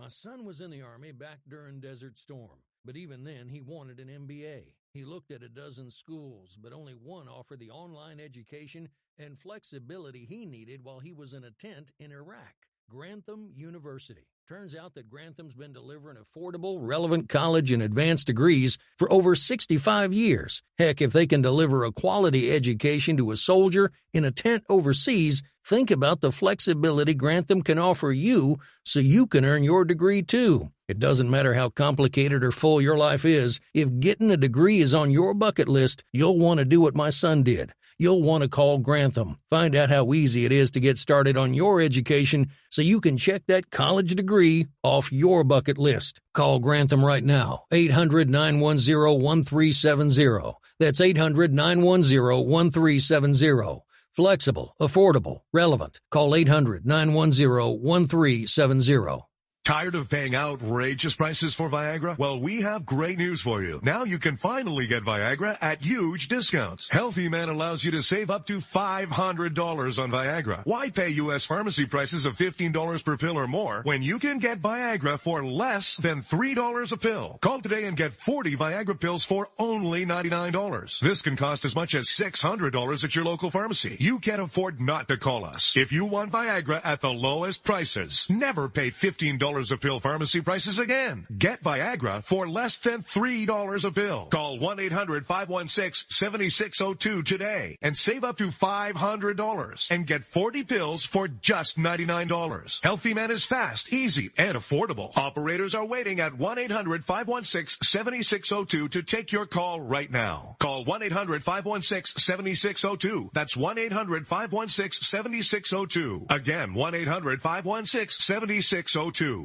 My son was in the Army back during Desert Storm, but even then he wanted an MBA. He looked at a dozen schools, but only one offered the online education and flexibility he needed while he was in a tent in Iraq. Grantham University. Turns out that Grantham's been delivering affordable, relevant college and advanced degrees for over 65 years. Heck, if they can deliver a quality education to a soldier in a tent overseas, think about the flexibility Grantham can offer you so you can earn your degree too. It doesn't matter how complicated or full your life is. If getting a degree is on your bucket list, you'll want to do what my son did. You'll want to call Grantham. Find out how easy it is to get started on your education so you can check that college degree off your bucket list. Call Grantham right now, 800-910-1370. That's 800-910-1370. Flexible, affordable, relevant. Call 800-910-1370. Tired of paying outrageous prices for Viagra? Well, we have great news for you. Now you can finally get Viagra at huge discounts. Healthy Man allows you to save up to $500 on Viagra. Why pay U.S. pharmacy prices of $15 per pill or more when you can get Viagra for less than $3 a pill? Call today and get 40 Viagra pills for only $99. This can cost as much as $600 at your local pharmacy. You can't afford not to call us. If you want Viagra at the lowest prices, never pay $15 a pill pharmacy prices again. Get Viagra for less than $3 a pill. Call 1-800-516-7602 today and save up to $500 and get 40 pills for just $99. Healthy Man is fast, easy, and affordable. Operators are waiting at 1-800-516-7602 to take your call right now. Call 1-800-516-7602. That's 1-800-516-7602. Again, 1-800-516-7602.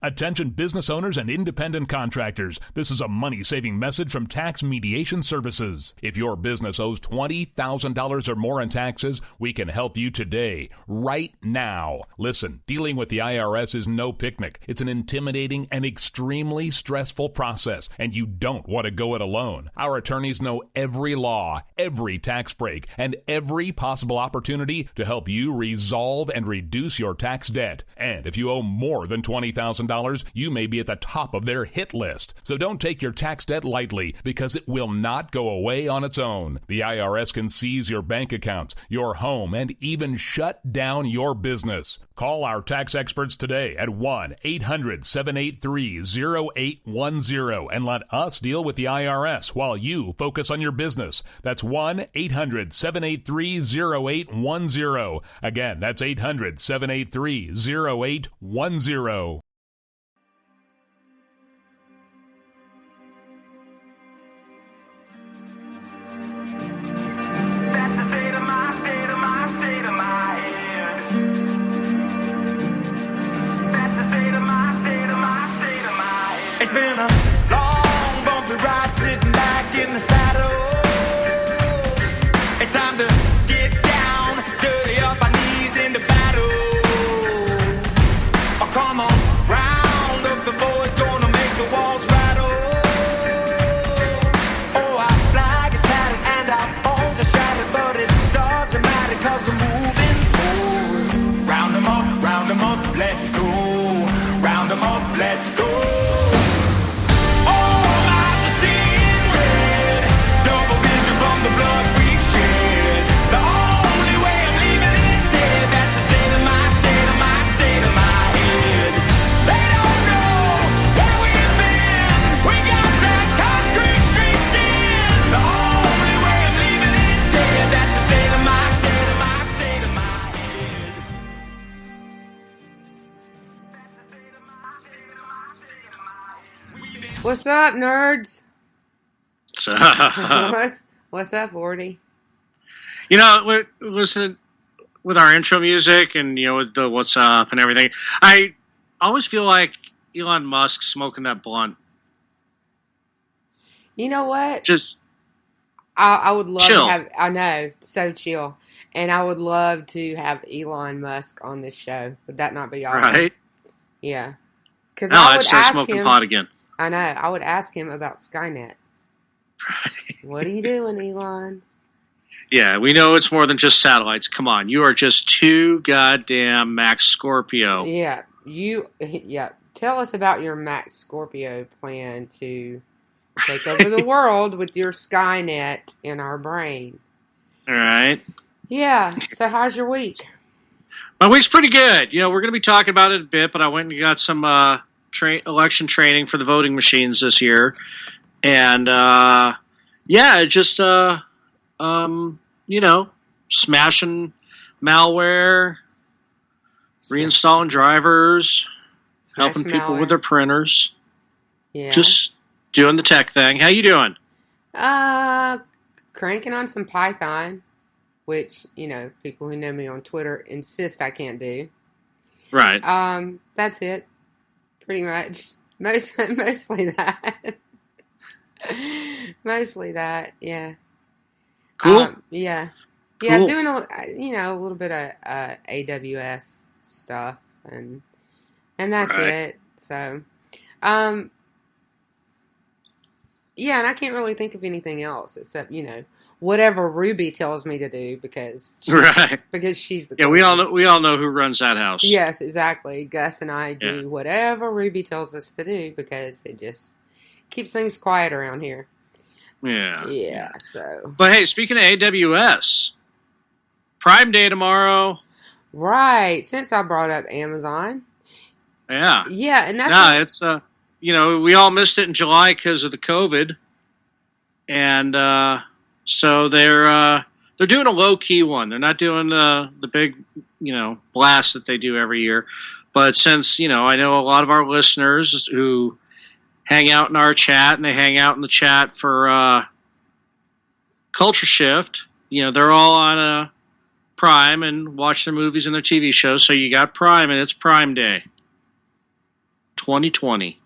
Attention business owners and independent contractors. This is a money-saving message from Tax Mediation Services. If your business owes $20,000 or more in taxes, we can help you today, right now. Listen, dealing with the IRS is no picnic. It's an intimidating and extremely stressful process, and you don't want to go it alone. Our attorneys know every law, every tax break, and every possible opportunity to help you resolve and reduce your tax debt. And if you owe more than $20,000, you may be at the top of their hit list. So don't take your tax debt lightly, because it will not go away on its own. The IRS can seize your bank accounts, your home, and even shut down your business. Call our tax experts today at 1-800-783-0810 and let us deal with the IRS while you focus on your business. That's 1-800-783-0810. Again, that's 800-783-0810. It's been a long, bumpy ride sitting back in the saddle. It's time to get down, dirty up our knees in the battle. Oh, come on, round up the boys, gonna make the walls rattle. Oh, our flag is tattered and our bones are shattered, but it doesn't matter 'cause we're moving forward. Round them up, let's go. Round them up, let's go. What's up, nerds? What's up, Orty? You know, we're listening with our intro music and, you know, with the what's up and everything. I always feel like Elon Musk smoking that blunt. You know what? Just I would love chill. to have, I know, so chill. And I would love to have Elon Musk on this show. Would that not be awesome? Right? Yeah. Because No, I I'd would start ask smoking him. pot again. I know. I would ask him about Skynet. Right. What are you doing, Elon? Yeah, we know it's more than just satellites. Come on, you are just too goddamn Max Scorpio. Yeah, tell us about your Max Scorpio plan to take over the world with your Skynet in our brain. All right. Yeah. So how's your week? My week's pretty good. We're going to be talking about it a bit, but I went and got some election training for the voting machines this year. And, just, smashing malware, reinstalling drivers, helping people with their printers. Yeah. Just doing the tech thing. How you doing? Cranking on some Python, which, people who know me on Twitter insist I can't do. Right. That's it. Pretty much. Mostly that. Mostly that, yeah. Cool. Yeah. Cool. Yeah, doing a little bit of AWS stuff and that's it. So, yeah, and I can't really think of anything else except, whatever Ruby tells me to do because she's the queen. We all know who runs that house. Yes, exactly. Gus and I do whatever Ruby tells us to do because it just keeps things quiet around here. Yeah. Yeah, so. But hey, speaking of AWS, Prime Day tomorrow. Right, since I brought up Amazon. Yeah. Yeah, and that's... it's, we all missed it in July because of the COVID. And so they're doing a low-key one. They're not doing the big, blast that they do every year. But since, I know a lot of our listeners who hang out in our chat, and they hang out in the chat for Culture Shift. They're all on Prime and watch their movies and their TV shows. So you got Prime, and it's Prime Day, 2020.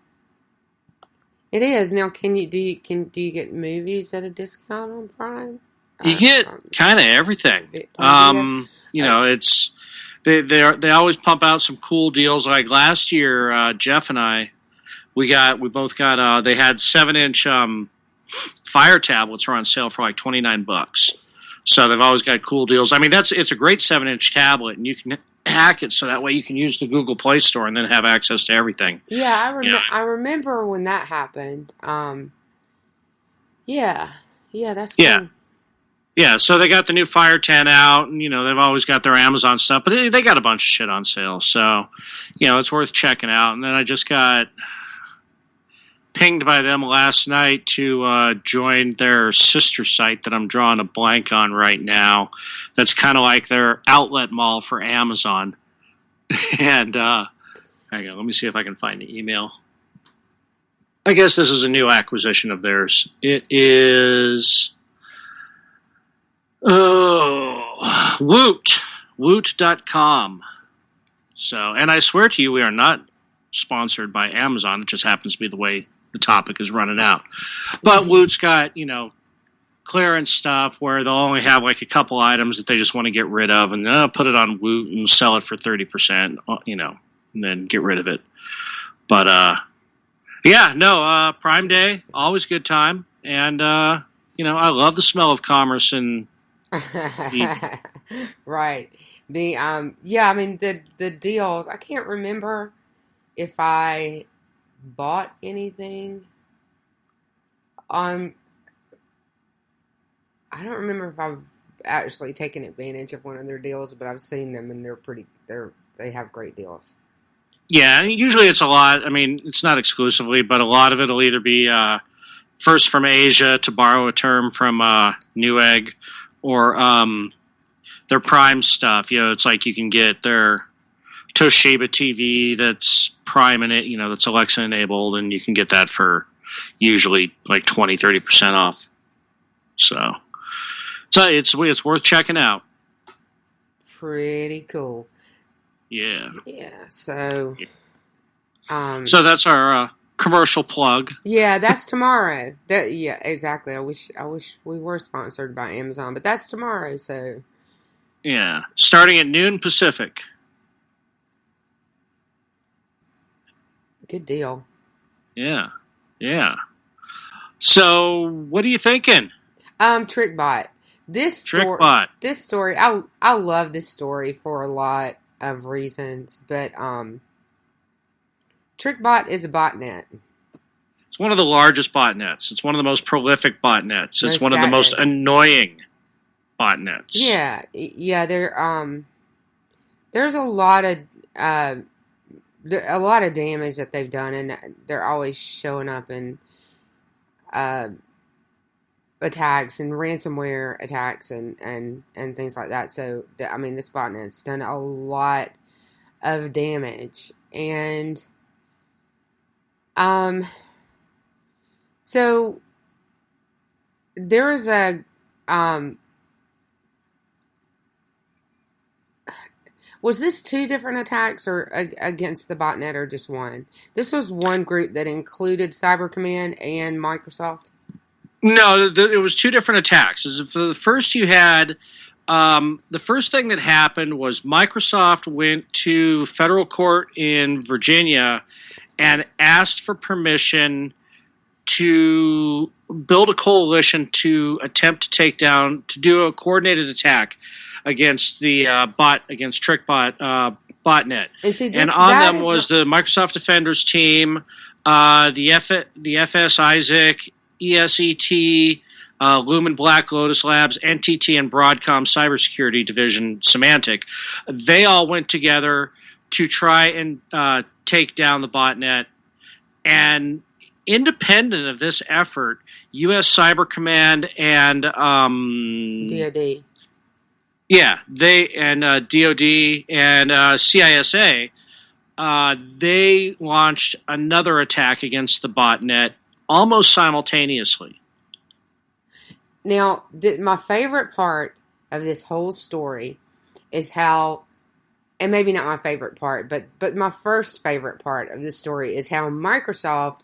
It is now. Do you get movies at a discount on Prime? You get kind of everything. It's they always pump out some cool deals. Like last year, Jeff and I. We both got, they had 7-inch Fire tablets are on sale for like $29. So they've always got cool deals. I mean, it's a great 7-inch tablet, and you can hack it so that way you can use the Google Play Store and then have access to everything. Yeah, I remember when that happened. Yeah, that's cool. Yeah, so they got the new Fire 10 out, and, they've always got their Amazon stuff, but they got a bunch of shit on sale. So, it's worth checking out. And then I just got pinged by them last night to join their sister site that I'm drawing a blank on right now. That's kind of like their outlet mall for Amazon. And hang on, let me see if I can find the email. I guess this is a new acquisition of theirs. It is Woot. Woot.com. So, and I swear to you, we are not sponsored by Amazon. It just happens to be the way the topic is running out. But Woot's got, clearance stuff where they'll only have like a couple items that they just want to get rid of, and they'll put it on Woot and sell it for 30%, and then get rid of it. But, Prime Day, always a good time. And, I love the smell of commerce and right. The deals, I can't remember if I bought anything on. I don't remember if I've actually taken advantage of one of their deals, but I've seen them and they have great deals. Yeah, usually it's a lot. I mean, it's not exclusively, but a lot of it will either be first from Asia, to borrow a term from Newegg, or their Prime stuff. It's like you can get their Toshiba TV that's Prime in it, that's Alexa enabled, and you can get that for usually like 20-30% off. So it's worth checking out. Pretty cool. Yeah. Yeah. So. So that's our commercial plug. Yeah, that's tomorrow. Yeah, exactly. I wish we were sponsored by Amazon, but that's tomorrow. So. Yeah, starting at noon Pacific. Good deal. Yeah. So, what are you thinking? TrickBot. This story, I love this story for a lot of reasons, but TrickBot is a botnet. It's one of the largest botnets. It's one of the most prolific botnets. It's one of the most annoying botnets. Yeah. There's a lot of damage that they've done, and they're always showing up in attacks and ransomware attacks and things like that. So, this botnet's done a lot of damage. And, so there is a, was this 2 different attacks or against the botnet, or just one? This was one group that included Cyber Command and Microsoft? No, it was 2 different attacks. For the first, you had the first thing that happened was Microsoft went to federal court in Virginia and asked for permission to build a coalition to attempt to do a coordinated attack against the against TrickBot botnet. And on them was the Microsoft Defenders team, the FS Isaac, ESET, Lumen Black Lotus Labs, NTT, and Broadcom Cybersecurity Division Symantec. They all went together to try and take down the botnet. And independent of this effort, U.S. Cyber Command and DoD. Yeah, they and DoD and CISA, they launched another attack against the botnet almost simultaneously. Now, my favorite part of this whole story is how, and maybe not my favorite part, but my first favorite part of this story is how Microsoft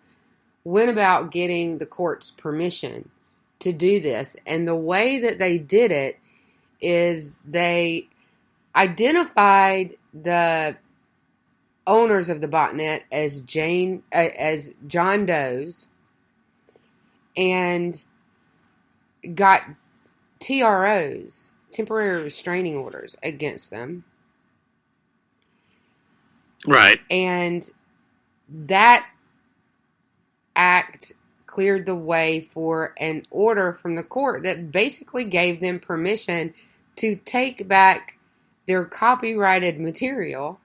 went about getting the court's permission to do this. And the way that they did it is they identified the owners of the botnet as John Does, and got TROs, temporary restraining orders, against them. Right. And that act cleared the way for an order from the court that basically gave them permission to take back their copyrighted material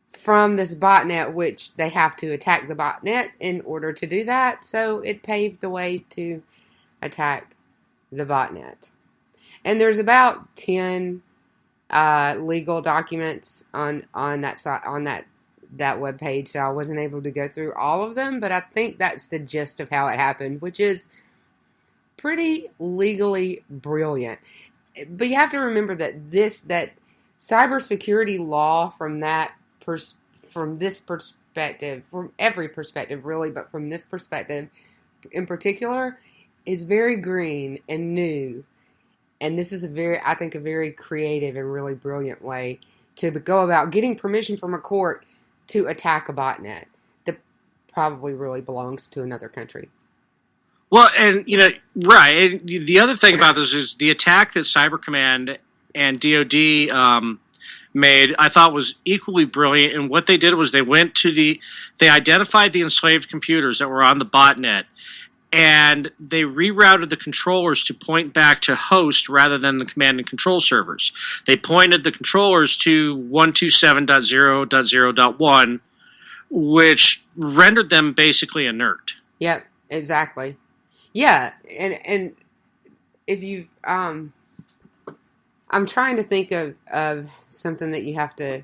from this botnet, which they have to attack the botnet in order to do that. So it paved the way to attack the botnet. And there's about 10 legal documents on that site, on that webpage, so I wasn't able to go through all of them, but I think that's the gist of how it happened, which is pretty legally brilliant. But you have to remember that that cybersecurity law from this perspective, from every perspective really, but from this perspective in particular, is very green and new. And this is a very creative and really brilliant way to go about getting permission from a court to attack a botnet that probably really belongs to another country. Well, and, right. And the other thing about this is the attack that Cyber Command and DoD made, I thought was equally brilliant. And what they did was they identified the enslaved computers that were on the botnet, and they rerouted the controllers to point back to host rather than the command and control servers. They pointed the controllers to 127.0.0.1, which rendered them basically inert. Yep, exactly. Yeah, and if you've, I'm trying to think of something that you have to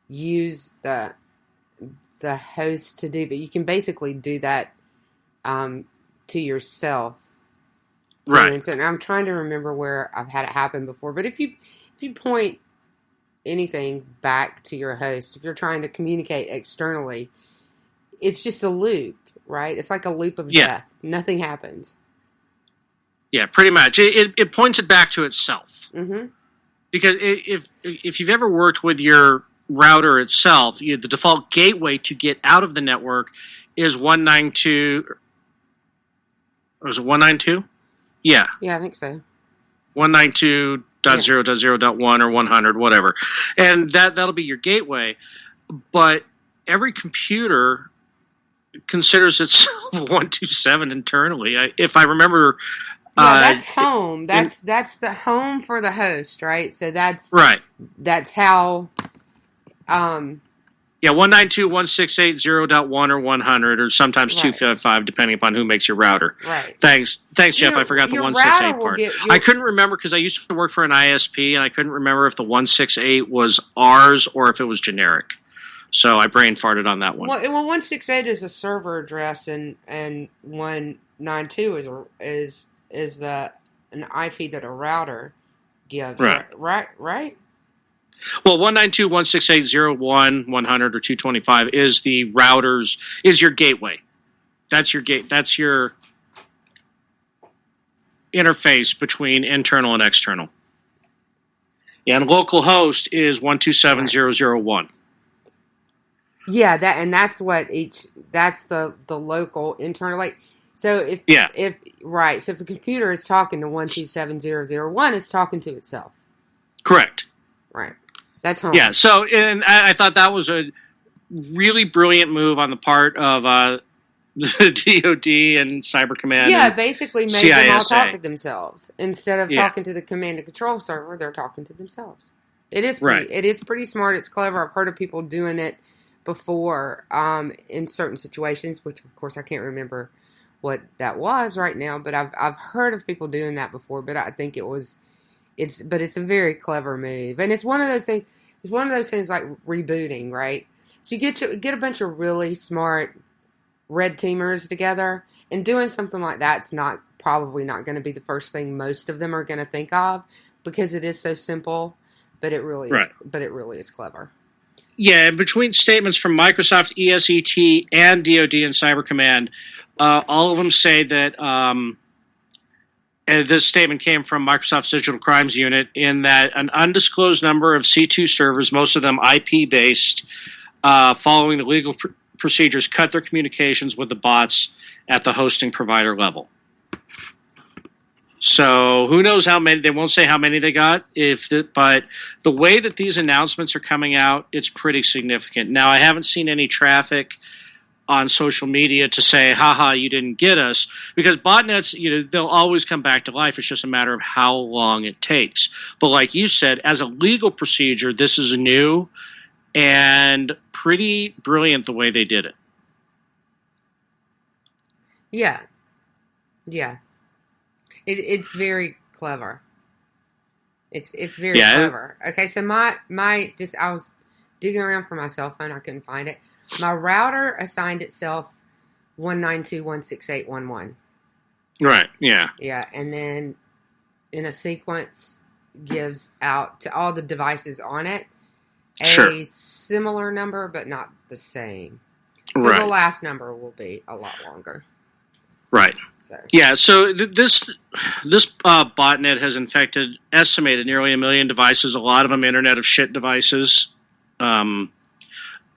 use the host to do, but you can basically do that to yourself too. Right. And so I'm trying to remember where I've had it happen before. But if you point anything back to your host, if you're trying to communicate externally, it's just a loop, right? It's like a loop of death. Nothing happens. Yeah, pretty much. It points it back to itself. Mm-hmm. Because if you've ever worked with your router itself, the default gateway to get out of the network is 192. Was it 192? Yeah. Yeah, I think so. 192.0.0.1 or 100, whatever. And that'll be your gateway. But every computer considers itself 127 internally. If I remember, that's home. That's the home for the host, right? So that's right. That's how. Yeah, 192.168.0.1 or 100, or sometimes 255, depending upon who makes your router. Right. Thanks, Jeff. I forgot the 168 part. I couldn't remember because I used to work for an ISP, and I couldn't remember if the 168 was ours or if it was generic. So I brain farted on that one. Well, 168 is a server address, and 192 is an IP that a router gives. Right. Well, 192.168.0.1, 100, or 225 is the routers, is your gateway. That's your That's your interface between internal and external. Yeah, and localhost is 127.0.0.1. Yeah, that's the local internal. Like, so if a computer is talking to 127.0.0.1, it's talking to itself. Correct. Right. That's home. Yeah, so and I thought that was a really brilliant move on the part of the DoD and Cyber Command. Yeah, basically made CISA. them all talk to themselves. Instead of talking to the command and control server, they're talking to themselves. It is pretty smart. It's clever. I've heard of people doing it before in certain situations, which of course I can't remember what that was right now, but I've heard of people doing that before, but I think it's a very clever move. And it's one of those things like rebooting, right? So you get a bunch of really smart red teamers together, and doing something like that's probably not going to be the first thing most of them are going to think of, because it is so simple, but it really is clever. Yeah, between statements from Microsoft, ESET, and DoD and Cyber Command, all of them say that this statement came from Microsoft's Digital Crimes Unit, in that an undisclosed number of C2 servers, most of them IP-based, following the legal procedures, cut their communications with the bots at the hosting provider level. So who knows how many? They won't say how many they got. But the way that these announcements are coming out, it's pretty significant. Now, I haven't seen any traffic on social media to say, haha, you didn't get us, because botnets, they'll always come back to life. It's just a matter of how long it takes. But like you said, as a legal procedure, this is new and pretty brilliant the way they did it. Yeah. It's very clever. It's very clever. Okay, so I was digging around for my cell phone. I couldn't find it. My router assigned itself 192.168.1.1. Right, yeah. Yeah, and then in a sequence gives out to all the devices on it a similar number, but not the same. So the last number will be a lot longer. Right. So this botnet has estimated nearly 1 million devices, a lot of them Internet of Shit devices.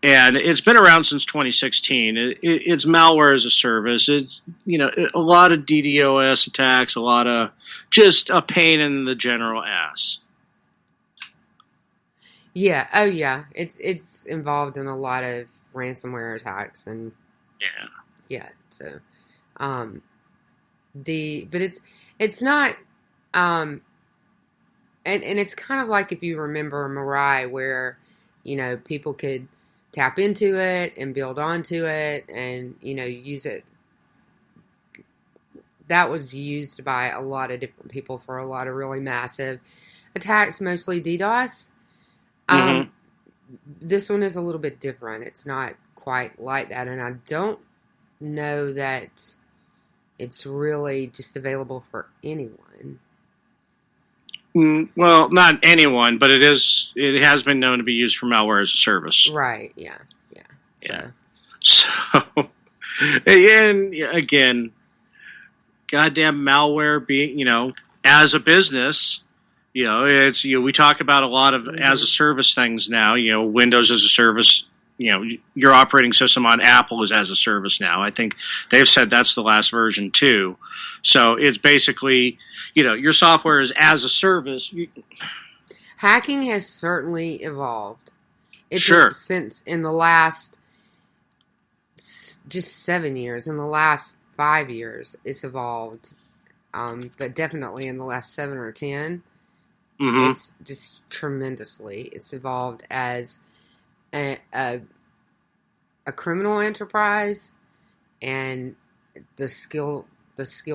And it's been around since 2016. It's malware as a service. It's, a lot of DDoS attacks, a lot of just a pain in the general ass. Yeah. Oh, yeah. It's involved in a lot of ransomware attacks and So, but it's not, and it's kind of like if you remember Mirai, where people could tap into it and build onto it and use it. That was used by a lot of different people for a lot of really massive attacks, mostly DDoS. This one is a little bit different. It's not quite like that, and I don't know that it's really just available for anyone. Well, not anyone, but it has been known to be used for malware as a service. Right, yeah. So, and again, goddamn malware being, as a business, it's, we talk about a lot of as a service things now, Windows as a service, your operating system on Apple is as a service now. I think they've said that's the last version too. So it's basically, your software is as a service. Hacking has certainly evolved. Sure. Since in the last, just 7 years. In the last 5 years, it's evolved. But definitely in the last 7 or 10, it's just tremendously. It's evolved as a criminal enterprise, and the skill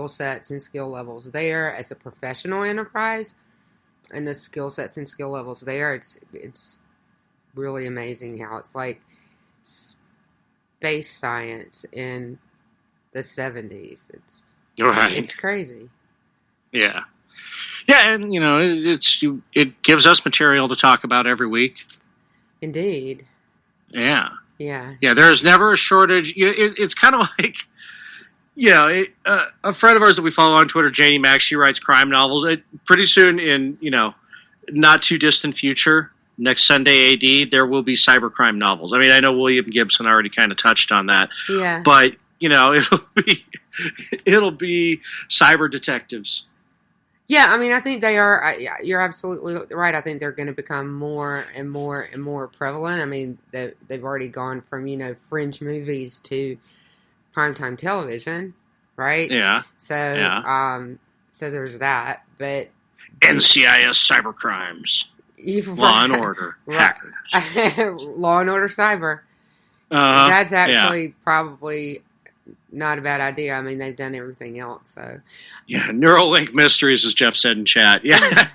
sets and skill levels there as a professional enterprise, and the skill sets and skill levels there. It's really amazing how it's like space science in the 70s. It's crazy. Yeah. Yeah, and it gives us material to talk about every week. Indeed. Yeah. Yeah. Yeah, there's never a shortage. It's kind of like, a friend of ours that we follow on Twitter, Janie Mack, she writes crime novels. Pretty soon in, not too distant future, next Sunday AD, there will be cybercrime novels. I mean, I know William Gibson already kind of touched on that. Yeah. But, it'll be cyber detectives. Yeah, I mean, I think they are. You're absolutely right. I think they're going to become more and more and more prevalent. I mean, they've already gone from, fringe movies to primetime television, right? Yeah. So, so there's that. But NCIS cybercrimes, Law and Order, hackers, Law and Order cyber. That's actually probably not a bad idea. I mean, they've done everything else, so. Yeah, Neuralink Mysteries, as Jeff said in chat. Yeah.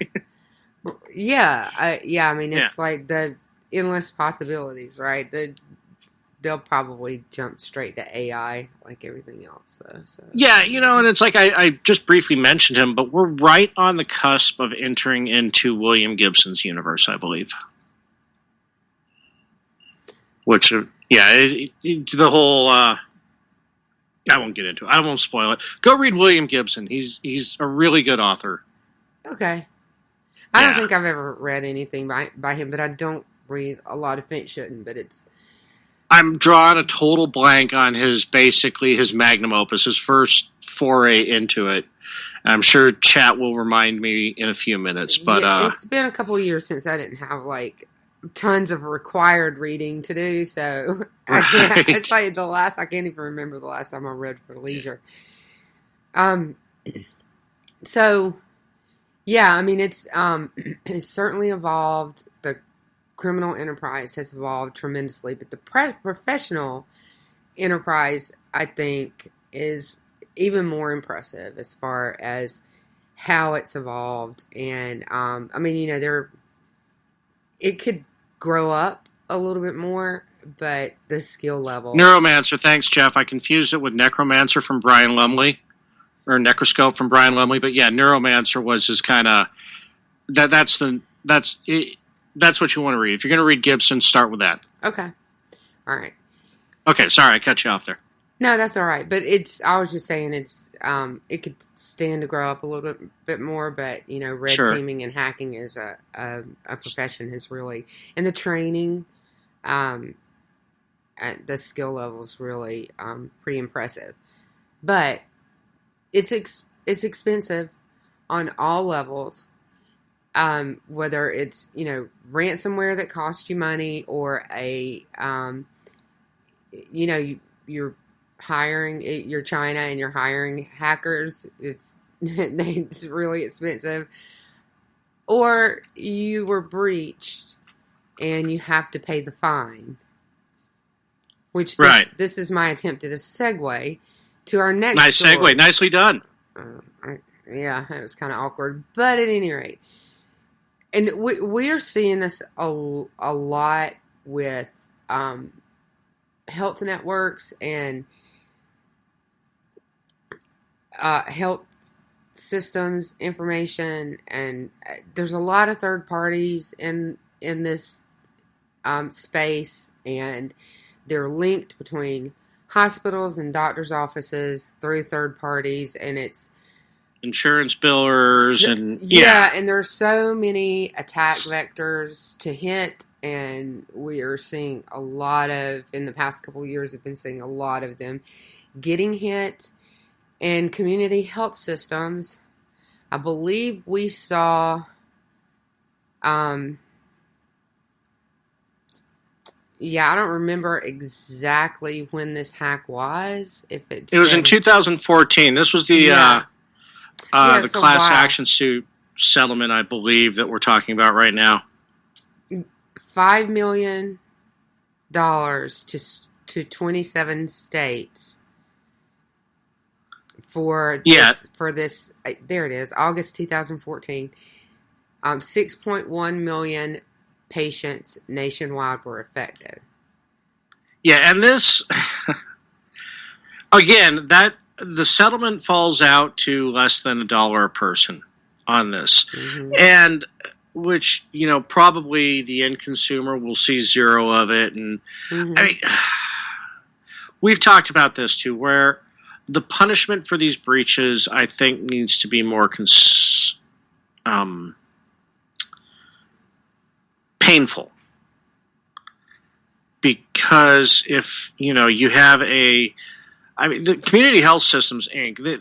Yeah. I mean, it's like the endless possibilities, right? They'll probably jump straight to AI like everything else. So. Yeah, and it's like I just briefly mentioned him, but we're right on the cusp of entering into William Gibson's universe, I believe. Which, the whole... I won't get into it. I won't spoil it. Go read William Gibson. He's a really good author. Okay. I don't think I've ever read anything by him, but I don't read a lot of fiction, but it's... I'm drawing a total blank on his magnum opus, his first foray into it. I'm sure chat will remind me in a few minutes, but... it's been a couple of years since I didn't have, tons of required reading to do, so it's like I can't even remember the last time I read for leisure. So yeah, I mean, it's certainly evolved. The criminal enterprise has evolved tremendously, but the professional enterprise, I think, is even more impressive as far as how it's evolved. And I mean, it could grow up a little bit more, but the skill level. Neuromancer, thanks, Jeff. I confused it with Necromancer from Brian Lumley, or Necroscope from Brian Lumley. But yeah, Neuromancer was his kind of that's what you want to read. If you're going to read Gibson, start with that. Okay, all right. Okay, sorry, I cut you off there. No, that's all right. But I was just saying it could stand to grow up a little bit more, but, red teaming and hacking is a profession has really, and the training, at the skill level is really, pretty impressive. But it's expensive on all levels, whether it's, ransomware that costs you money or you're China and you're hiring hackers. It's really expensive. Or you were breached and you have to pay the fine. Which this is my attempt at a segue to our next nice story. Segue. Nicely done. Yeah, it was kind of awkward. But at any rate, and we are seeing this a lot with health networks and health systems information, and there's a lot of third parties in this space, and they're linked between hospitals and doctors' offices through third parties, and it's insurance billers and and there's so many attack vectors to hit, and we are seeing a lot of, in the past couple of years, have been seeing a lot of them getting hit. And community health systems, I believe we saw, I don't remember exactly when this hack was. If it was in 2014. This was the the class action suit settlement, I believe, that we're talking about right now. $5 million to 27 states for this. There it is, August 2014. 6.1 million patients nationwide were affected. Yeah, and this again, that the settlement falls out to less than $1 a person on this, and which probably the end consumer will see zero of it, and I mean, we've talked about this too, where the punishment for these breaches, I think, needs to be more painful. Because if, you have the Community Health Systems, Inc.,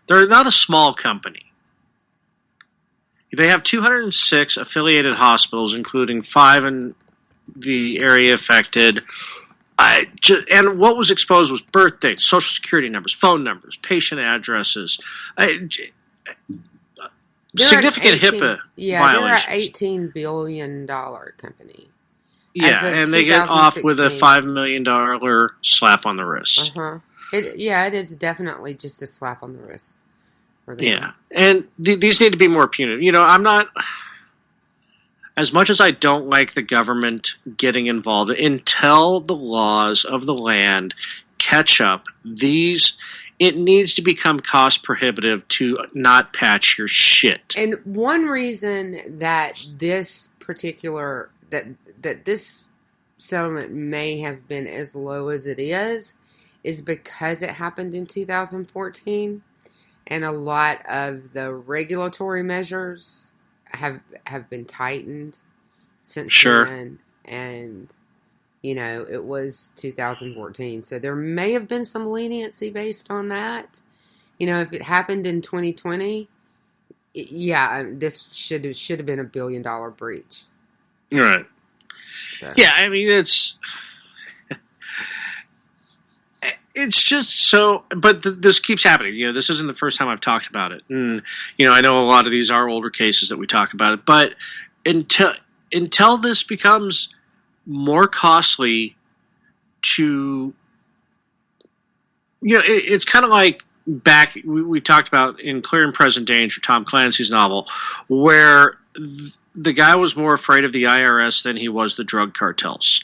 they're not a small company. They have 206 affiliated hospitals, including 5 in the area affected. And what was exposed was birth dates, social security numbers, phone numbers, patient addresses. Significant HIPAA violations. They're an $18 billion company. Yeah, and they get off with a $5 million slap on the wrist. It is definitely just a slap on the wrist for them. Yeah, and these need to be more punitive. I'm not, as much as I don't like the government getting involved, until the laws of the land catch up, it needs to become cost prohibitive to not patch your shit. And one reason that this particular that this settlement may have been as low as it is because it happened in 2014, and a lot of the regulatory measures have been tightened since then, and it was 2014, so there may have been some leniency based on that. If it happened in 2020, this should have been $1 billion breach. Right. So. Yeah, I mean, it's just so, but this keeps happening. This isn't the first time I've talked about it. And, I know a lot of these are older cases that we talk about it, but until this becomes more costly to, it's kind of like back, we talked about in Clear and Present Danger, Tom Clancy's novel, where the guy was more afraid of the IRS than he was the drug cartels.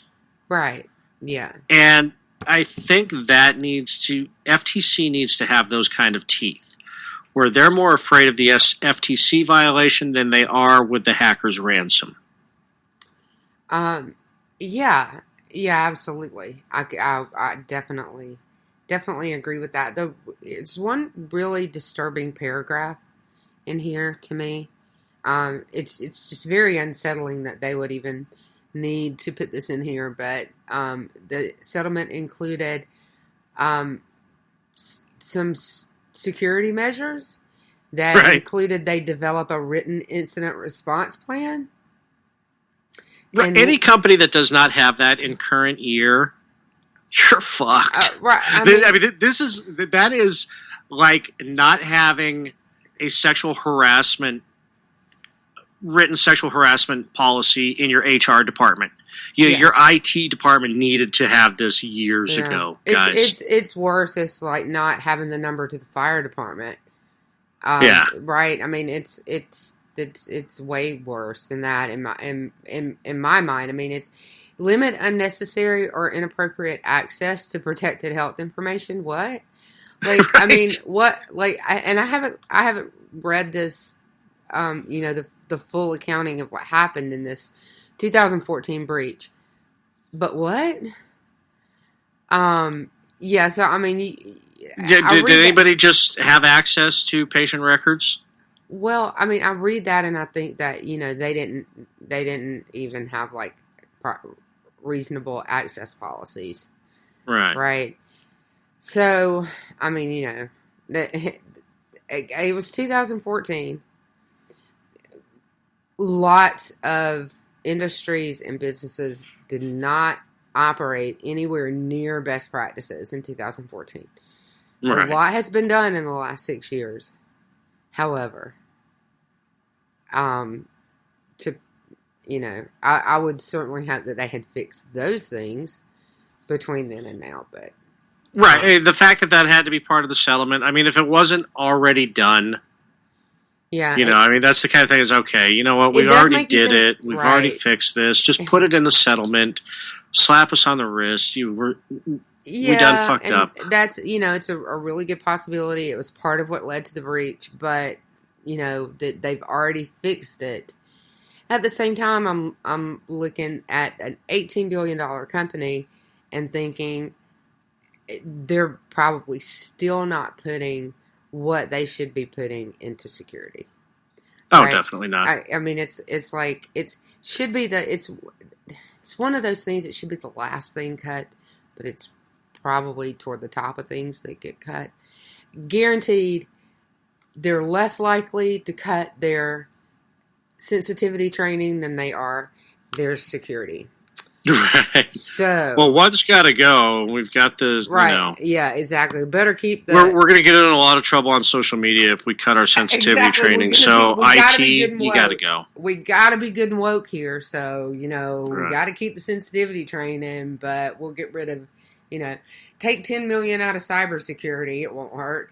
Right. Yeah. And I think that FTC needs to have those kind of teeth, where they're more afraid of the FTC violation than they are with the hacker's ransom. Yeah, absolutely. I definitely agree with that. It's one really disturbing paragraph in here to me. It's just very unsettling that they would even need to put this in here, but the settlement included some security measures that included they develop a written incident response plan. And any company that does not have that in current year, you're fucked. Right. That is like not having a written sexual harassment policy in your HR department. Your IT department needed to have this years ago, guys. It's worse. It's like not having the number to the fire department. Right. I mean, it's way worse than that in my mind. I mean, it's limit unnecessary or inappropriate access to protected health information. What? Like, right. I mean, what? Like, I haven't read this. The full accounting of what happened in this 2014 breach. But what? Yeah. So I mean, did anybody just have access to patient records? Well, I mean, I read that and I think that they didn't even have like reasonable access policies. Right. Right. So I mean, it was 2014. Lots of industries and businesses did not operate anywhere near best practices in 2014. Right. A lot has been done in the last 6 years. However, I would certainly hope that they had fixed those things between then and now. But right, the fact that had to be part of the settlement. I mean, if it wasn't already done, yeah, I mean, that's the kind of thing is okay. You know what? We already did it. We've already fixed this. Just put it in the settlement. Slap us on the wrist. We done fucked up. That's it's a really good possibility. It was part of what led to the breach, but that they've already fixed it. At the same time, I'm looking at an $18 billion company and thinking they're probably still not putting what they should be putting into security. Oh, right? Definitely not. I mean, it's like it's one of those things. It should be the last thing cut, but it's probably toward the top of things that get cut. Guaranteed, they're less likely to cut their sensitivity training than they are their security. Right. So, well, one's got to go. We've got the right. Yeah, exactly. Better keep the. We're going to get in a lot of trouble on social media if we cut our sensitivity training. So IT, you got to go. We got to be good and woke here. So we right. got to keep the sensitivity training, but we'll get rid of take $10 million out of cybersecurity. It won't hurt.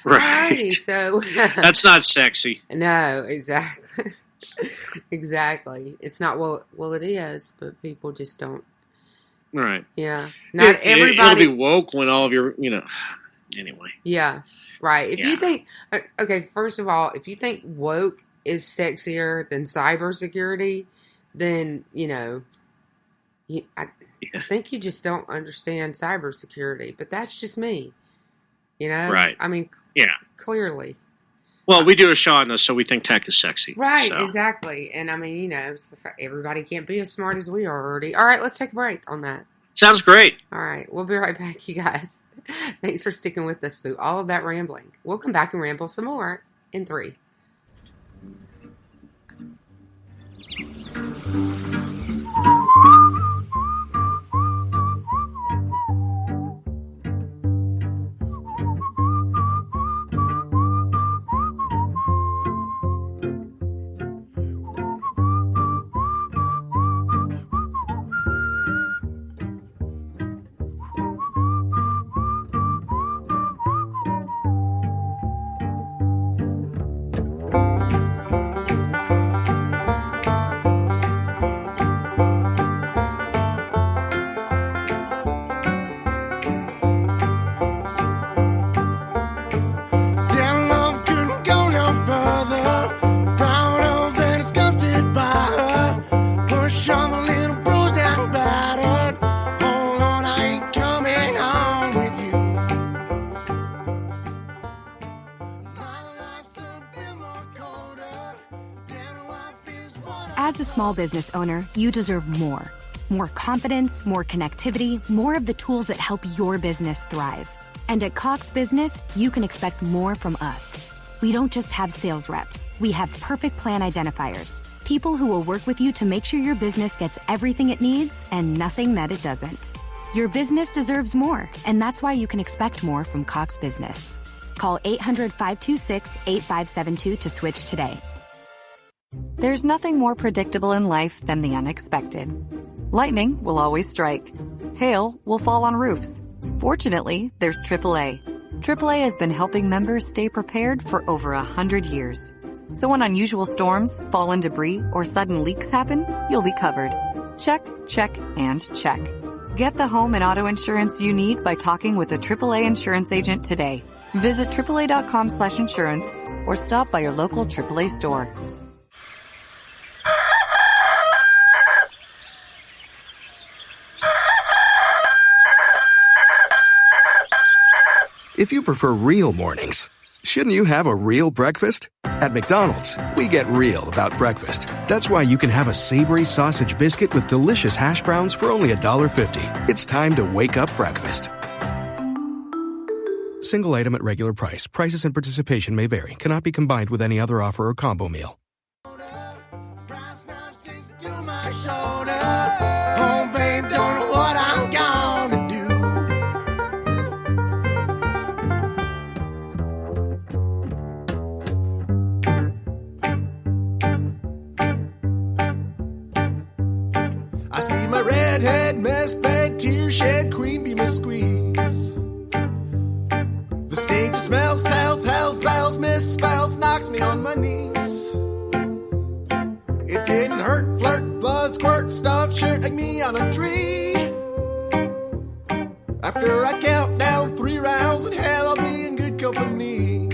Right. Alrighty, so that's not sexy. No, exactly. Exactly. It's not. Well, it is, but people just don't. Right. Yeah. Not everybody. It'll be woke when all of your, anyway. Yeah. Right. If you think, okay, first of all, if you think woke is sexier than cybersecurity, then I think you just don't understand cybersecurity. But that's just me. Right. I mean, clearly. Well, we do a show on this, so we think tech is sexy. Right, so. Exactly. And I mean, everybody can't be as smart as we are already. All right, let's take a break on that. Sounds great. All right, we'll be right back, you guys. Thanks for sticking with us through all of that rambling. We'll come back and ramble some more in 3. As a small business owner, you deserve more. More confidence, more connectivity, more of the tools that help your business thrive. And at Cox Business, you can expect more from us. We don't just have sales reps. We have perfect plan identifiers. People who will work with you to make sure your business gets everything it needs and nothing that it doesn't. Your business deserves more, and that's why you can expect more from Cox Business. Call 800-526-8572 to switch today. There's nothing more predictable in life than the unexpected. Lightning will always strike. Hail will fall on roofs. Fortunately, there's AAA. AAA has been helping members stay prepared for over 100 years. So when unusual storms, fallen debris, or sudden leaks happen, you'll be covered. Check, check, and check. Get the home and auto insurance you need by talking with a AAA insurance agent today. Visit AAA.com/insurance or stop by your local AAA store. If you prefer real mornings, shouldn't you have a real breakfast? At McDonald's, we get real about breakfast. That's why you can have a savory sausage biscuit with delicious hash browns for only $1.50. It's time to wake up breakfast. Single item at regular price. Prices and participation may vary. Cannot be combined with any other offer or combo meal. I see my redhead, mess bed, tear shed, queen bee miss squeeze. The stage smells, tells, hells, bells, misspells, knocks me on my knees. It didn't hurt, flirt, blood, squirt, stuff, shirt like me on a tree. After I count down 3 rounds, in hell I'll be in good company.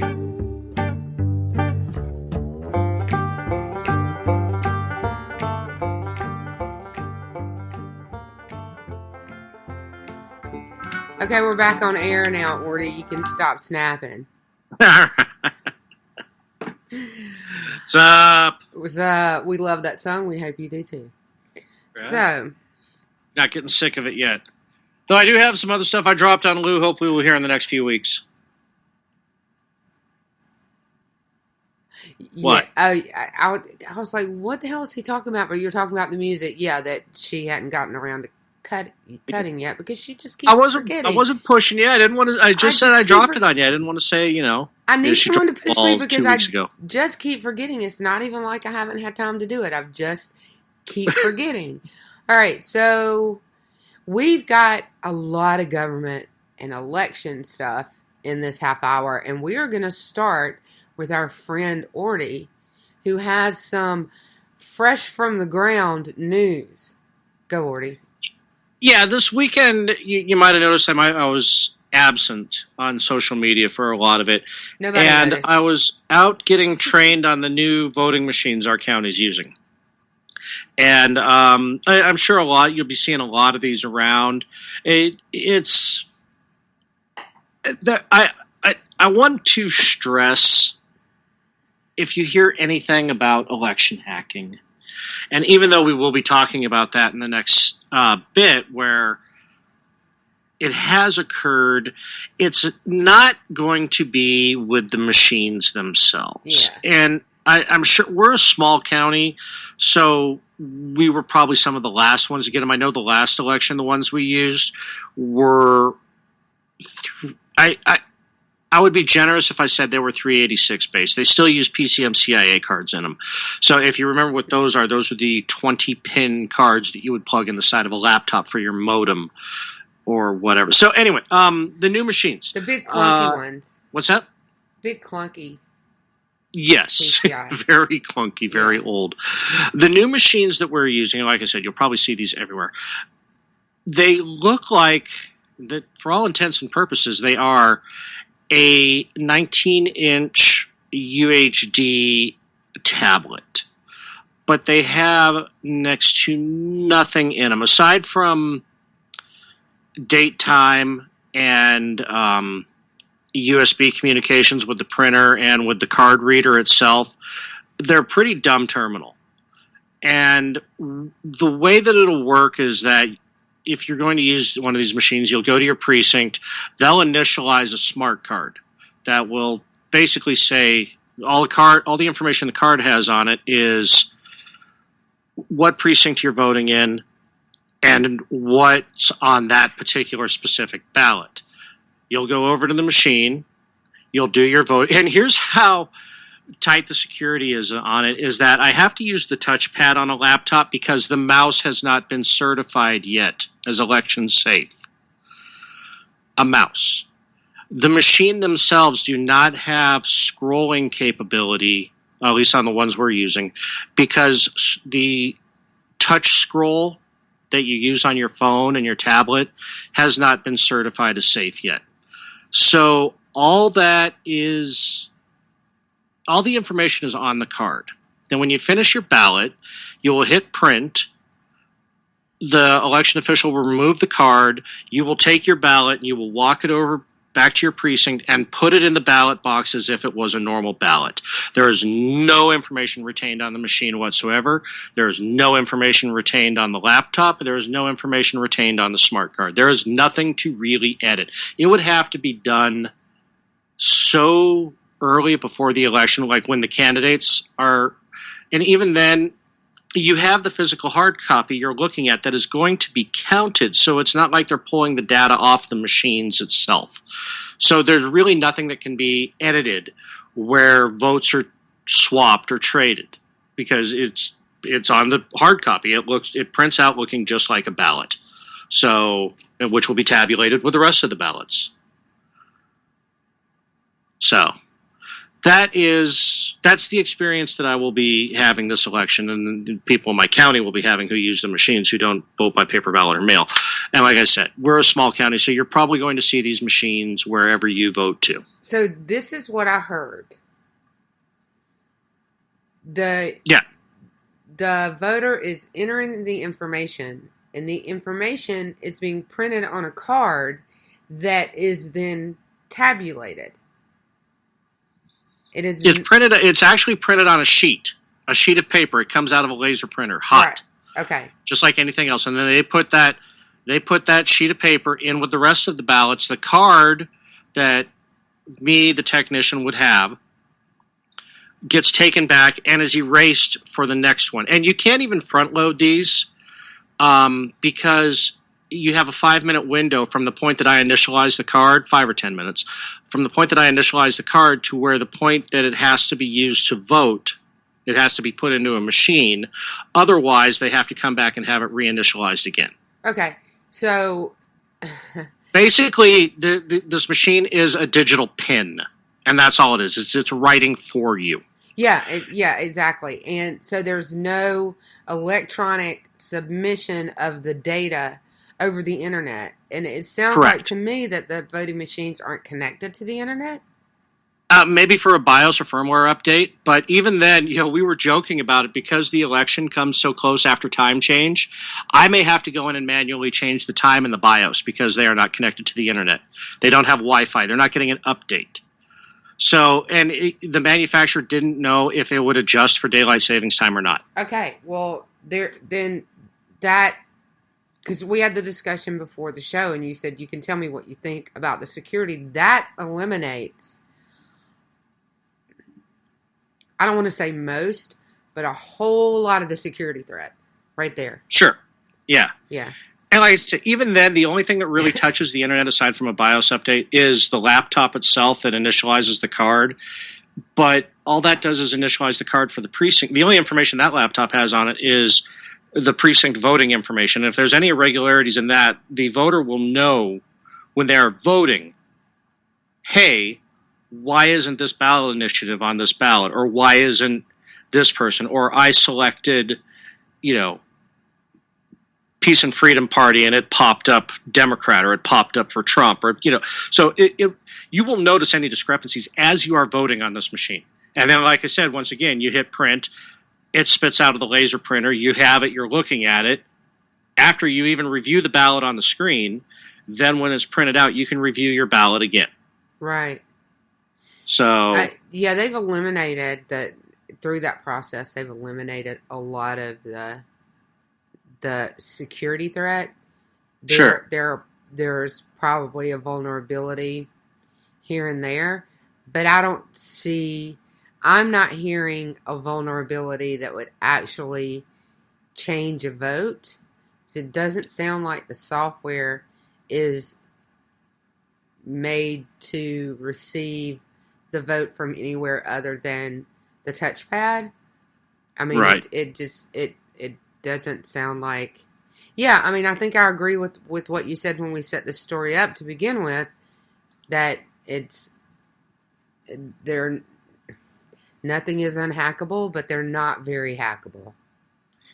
Okay, we're back on air now, Orty. You can stop snapping. What's up? What's up? We love that song. We hope you do too. Right. So, not getting sick of it yet. Though I do have some other stuff I dropped on Lou. Hopefully we'll hear in the next few weeks. What? Yeah, I was like, what the hell is he talking about? But you're talking about the music. Yeah, that she hadn't gotten around to cutting yet because she just keeps forgetting. I wasn't pushing you. I didn't want to. I just said I dropped it on you. I didn't want to say, I need someone to push me because I ago. just keep forgetting. It's not even like I haven't had time to do it. I've just keep forgetting. All right, so we've got a lot of government and election stuff in this half hour, and we are going to start with our friend Orty, who has some fresh from the ground news. Go, Orty. Yeah, this weekend, you might have noticed I was absent on social media for a lot of it. Nobody and noticed. I was out getting trained on the new voting machines our county's using. And I'm sure you'll be seeing a lot of these around. I want to stress, if you hear anything about election hacking, and even though we will be talking about that in the next bit, where it has occurred, it's not going to be with the machines themselves. Yeah. And I'm sure we're a small county, so we were probably some of the last ones to get them. I know the last election, the ones we used were... I would be generous if I said they were 386 based. They still use PCM-CIA cards in them. So if you remember what those are the 20-pin cards that you would plug in the side of a laptop for your modem or whatever. So anyway, the new machines. The big clunky ones. What's that? Big clunky. Yes, very clunky, very old. The new machines that we're using, like I said, you'll probably see these everywhere. They look like, that for all intents and purposes, they are a 19-inch UHD tablet. But they have next to nothing in them, aside from date, time, and USB communications with the printer and with the card reader itself. They're a pretty dumb terminal. And the way that it'll work is that if you're going to use one of these machines, you'll go to your precinct. They'll initialize a smart card that will basically say all the information the card has on it is what precinct you're voting in and what's on that particular specific ballot. You'll go over to the machine. You'll do your vote. And here's how tight the security is on it, is that I have to use the touchpad on a laptop because the mouse has not been certified yet as election safe. A mouse. The machine themselves do not have scrolling capability, at least on the ones we're using, because the touch scroll that you use on your phone and your tablet has not been certified as safe yet. So all the information is on the card. Then when you finish your ballot, you will hit print. The election official will remove the card. You will take your ballot and you will walk it over back to your precinct and put it in the ballot box as if it was a normal ballot. There is no information retained on the machine whatsoever. There is no information retained on the laptop. There is no information retained on the smart card. There is nothing to really edit. It would have to be done so early before the election, like when the candidates are, and even then, you have the physical hard copy you're looking at that is going to be counted, so it's not like they're pulling the data off the machines itself. So there's really nothing that can be edited where votes are swapped or traded, because it's on the hard copy. It prints out looking just like a ballot. So, which will be tabulated with the rest of the ballots. So, that's the experience that I will be having this election, and the people in my county will be having who use the machines, who don't vote by paper ballot or mail. And like I said, we're a small county, so you're probably going to see these machines wherever you vote to. So this is what I heard. The voter is entering the information, and the information is being printed on a card that is then tabulated. It's actually printed on a sheet of paper. It comes out of a laser printer, hot. Right. Okay. Just like anything else. And then they put that sheet of paper in with the rest of the ballots. The card that me, the technician, would have gets taken back and is erased for the next one. And you can't even front load these because you have a 5-minute window from the point that I initialize the card, 5 or 10 minutes, from the point that I initialize the card to where the point that it has to be used to vote, it has to be put into a machine. Otherwise, they have to come back and have it reinitialized again. Okay, so basically, this machine is a digital pin, and that's all it is. It's writing for you. Yeah, exactly. And so there's no electronic submission of the data over the internet. And it sounds like to me that the voting machines aren't connected to the internet. Maybe for a BIOS or firmware update, but even then, we were joking about it because the election comes so close after time change. I may have to go in and manually change the time in the BIOS because they are not connected to the internet. They don't have Wi-Fi. They're not getting an update. So, and the manufacturer didn't know if it would adjust for daylight savings time or not. Okay, well, because we had the discussion before the show, and you said you can tell me what you think about the security. That eliminates, I don't want to say most, but a whole lot of the security threat right there. Sure. Yeah. Yeah. And like I said, even then, the only thing that really touches the internet aside from a BIOS update is the laptop itself that initializes the card. But all that does is initialize the card for the precinct. The only information that laptop has on it is the precinct voting information. And if there's any irregularities in that, the voter will know when they're voting, hey, why isn't this ballot initiative on this ballot? Or why isn't this person? Or I selected, Peace and Freedom Party and it popped up Democrat, or it popped up for Trump, or, so you will notice any discrepancies as you are voting on this machine. And then, like I said, once again, you hit print, it spits out of the laser printer, you have it, you're looking at it. After you even review the ballot on the screen, then when it's printed out, you can review your ballot again. Right. So they've eliminated that through that process. They've eliminated a lot of the security threat. Sure. There's probably a vulnerability here and there, but I'm not hearing a vulnerability that would actually change a vote. So it doesn't sound like the software is made to receive the vote from anywhere other than the touchpad. I mean, right. It doesn't sound like... Yeah, I mean, I think I agree with what you said when we set the story up to begin with, that nothing is unhackable, but they're not very hackable.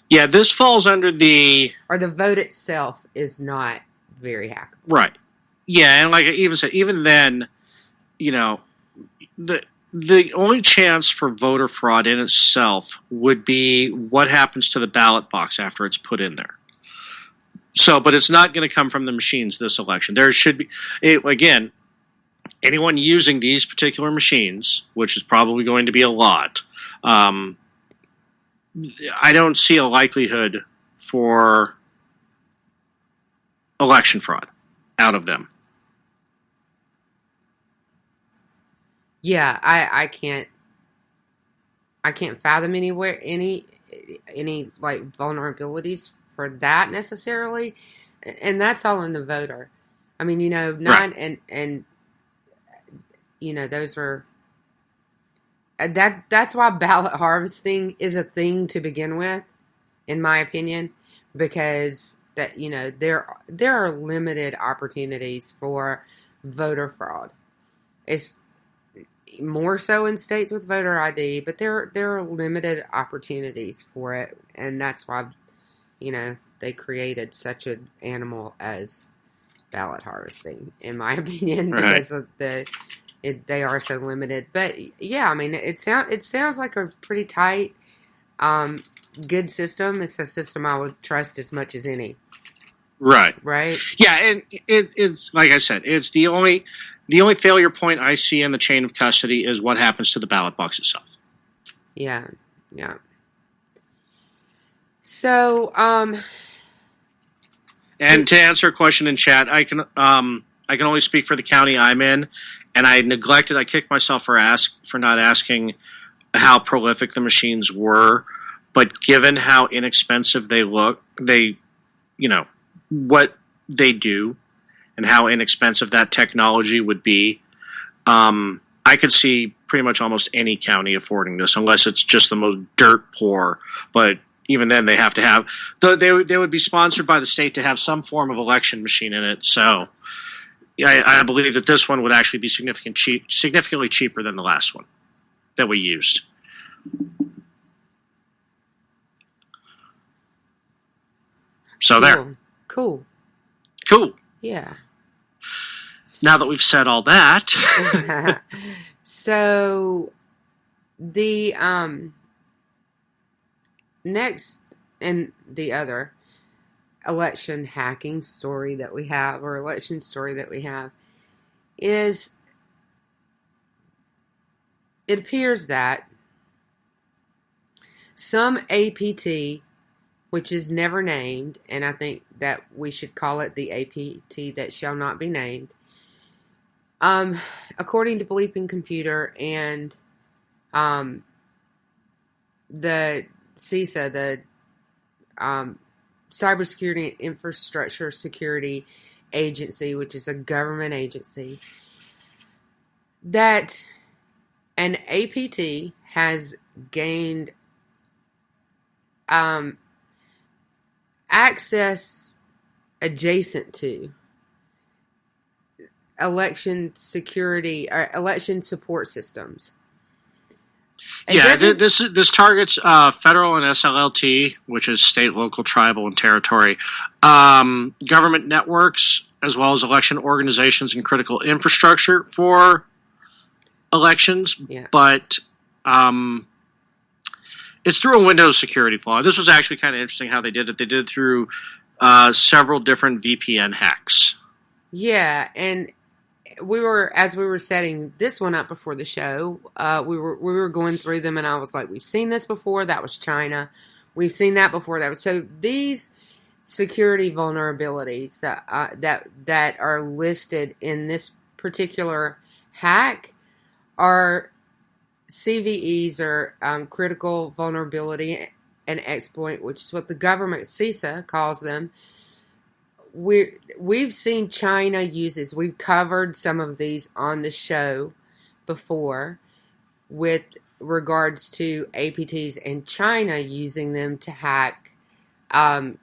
Yeah, this falls under the... Or the vote itself is not very hackable. Right. Yeah, and like I even said, even then, the only chance for voter fraud in itself would be what happens to the ballot box after it's put in there. So, but it's not going to come from the machines this election. There should be, again, anyone using these particular machines, which is probably going to be a lot, I don't see a likelihood for election fraud out of them. Yeah, I can't fathom any like vulnerabilities for that necessarily, and that's all in the voter. I mean, right. and those are that's why ballot harvesting is a thing to begin with, in my opinion, because that there are limited opportunities for voter fraud. It's more so in states with voter ID, but there are limited opportunities for it, and that's why they created such an animal as ballot harvesting, in my opinion, because of they are so limited. But yeah, I mean, it sounds like a pretty tight, good system. It's a system I would trust as much as any. Right. Right. Yeah, and it's like I said, it's the only failure point I see in the chain of custody is what happens to the ballot box itself. Yeah. Yeah. So, and to answer a question in chat, I can only speak for the county I'm in, and I kicked myself for not asking how prolific the machines were, but given how inexpensive they look, what they do and how inexpensive that technology would be, I could see pretty much almost any county affording this, unless it's just the most dirt poor. But even then, they have to have they would be sponsored by the state to have some form of election machine in it. So, I believe that this one would actually be significantly cheaper than the last one that we used. So there. Cool. Yeah. Now that we've said all that. So the next and the other election hacking story that we have, or election story that we have, is it appears that some APT, which is never named, and I think that we should call it the APT that shall not be named, according to Bleeping Computer and the CISA, the Cybersecurity and Infrastructure Security Agency, which is a government agency, that an APT has gained access adjacent to election security or election support systems. This targets federal and SLLT, which is state, local, tribal, and territory, government networks, as well as election organizations and critical infrastructure for elections. Yeah. But it's through a Windows security flaw. This was actually kind of interesting how they did it. They did it through several different VPN hacks. Yeah, and as we were setting this one up before the show, we were going through them, and I was like, we've seen this before. That was China. We've seen that before. So these security vulnerabilities that are listed in this particular hack are CVEs, or critical vulnerability and exploit, which is what the government CISA calls them. We've seen China uses. We've covered some of these on the show before with regards to APTs and China using them to hack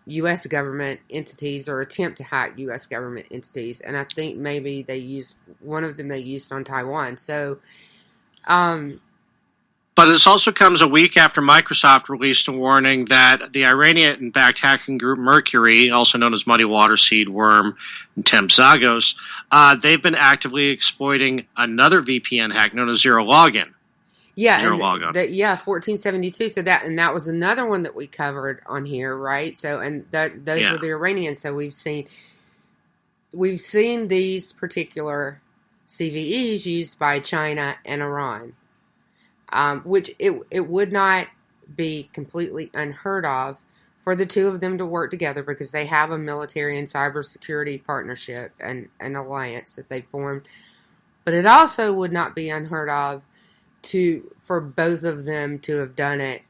U.S. government entities, or attempt to hack U.S. government entities. And I think maybe they used on Taiwan. So, but this also comes a week after Microsoft released a warning that the Iranian-backed hacking group Mercury, also known as Muddy Water, Seedworm, and Temp Zagos, they've been actively exploiting another VPN hack known as Zero Login. Yeah, Zero Logon. 1472. So that was another one that we covered on here, right? So those were the Iranians. So we've seen these particular CVEs used by China and Iran. Which it would not be completely unheard of for the two of them to work together, because they have a military and cybersecurity partnership and an alliance that they formed. But it also would not be unheard of for both of them to have done it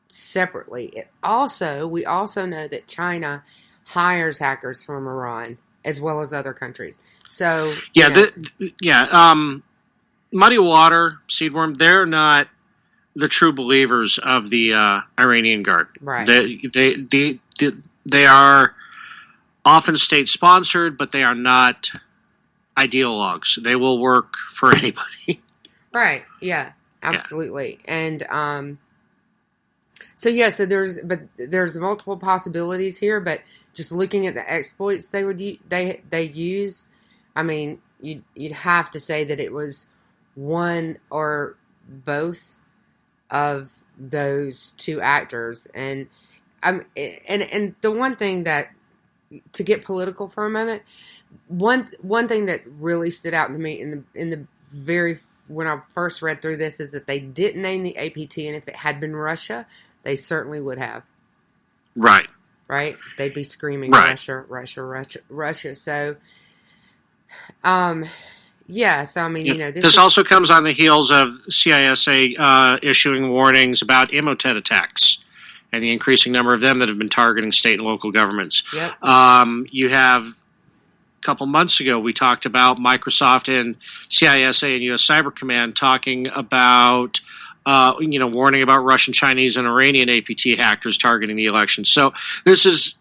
separately. We also know that China hires hackers from Iran as well as other countries. So Muddy Water, Seedworm, they're not the true believers of the Iranian Guard. Right. They are often state-sponsored, but they are not ideologues. They will work for anybody. Right. Yeah. Absolutely. Yeah. And so there's multiple possibilities here, but just looking at the exploits they use, I mean, you'd have to say that it was one or both of those two actors. And and the one thing that, to get political for a moment, one thing that really stood out to me when I first read through this is that they didn't name the APT, and if it had been Russia, they certainly would have. Right. Right? They'd be screaming Russia, Russia, Russia, Russia. So, yeah. So, I mean, this also comes on the heels of CISA issuing warnings about Emotet attacks and the increasing number of them that have been targeting state and local governments. Yep. You have, a couple months ago, we talked about Microsoft and CISA and U.S. Cyber Command talking about, warning about Russian, Chinese, and Iranian APT hackers targeting the election. So this is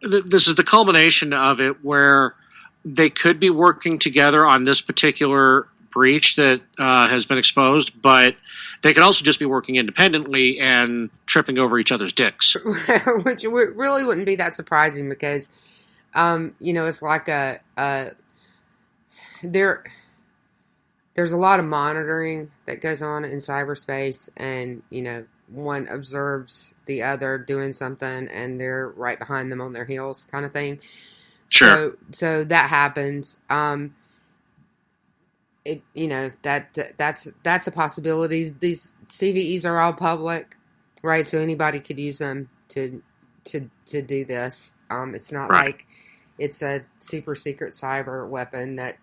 the culmination of it, where they could be working together on this particular breach that has been exposed, but they could also just be working independently and tripping over each other's dicks. Which really wouldn't be that surprising, because, it's like there's a lot of monitoring that goes on in cyberspace, and, one observes the other doing something and they're right behind them on their heels, kind of thing. Sure. So that happens. That's a possibility. These CVEs are all public, right? So anybody could use them to do this. It's not like it's a super secret cyber weapon that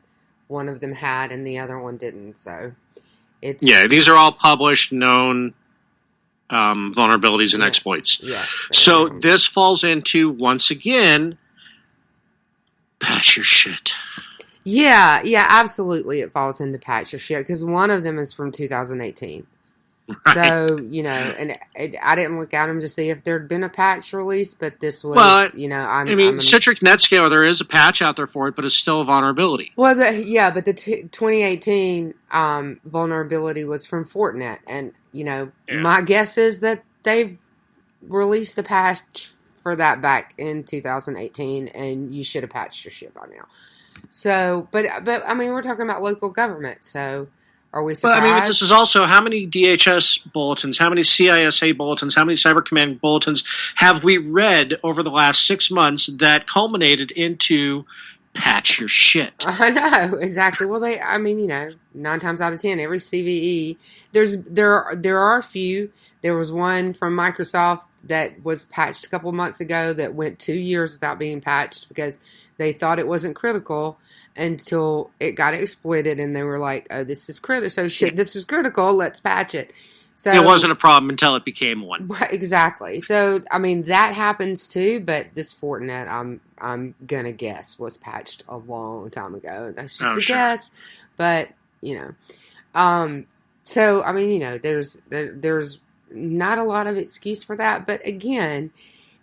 one of them had and the other one didn't. So these are all published, known vulnerabilities and exploits. Yes. So this falls into, once again, patch your shit. Yeah, absolutely. It falls into patch your shit, because one of them is from 2018. Right. So, and I didn't look at them to see if there'd been a patch release, but this was, Citrix NetScaler, there is a patch out there for it, but it's still a vulnerability. Well, but the 2018 vulnerability was from Fortinet, and, my guess is that they've released a patch for that back in 2018, and you should have patched your shit by now. So, but I mean, we're talking about local government, so are we surprised? Well, this is also, how many DHS bulletins, how many CISA bulletins, how many Cyber Command bulletins have we read over the last 6 months that culminated into patch your shit? I know, exactly. Well, 9 times out of 10, every CVE, there are a few. There was one from Microsoft that was patched a couple months ago that went 2 years without being patched because they thought it wasn't critical until it got exploited, and they were like, "Oh, this is critical. So shit, this is critical. Let's patch it." So it wasn't a problem until it became one. Exactly. So I mean, that happens too. But this Fortinet, I'm gonna guess, was patched a long time ago. That's just a guess. But so I mean, there's not a lot of excuse for that. But again,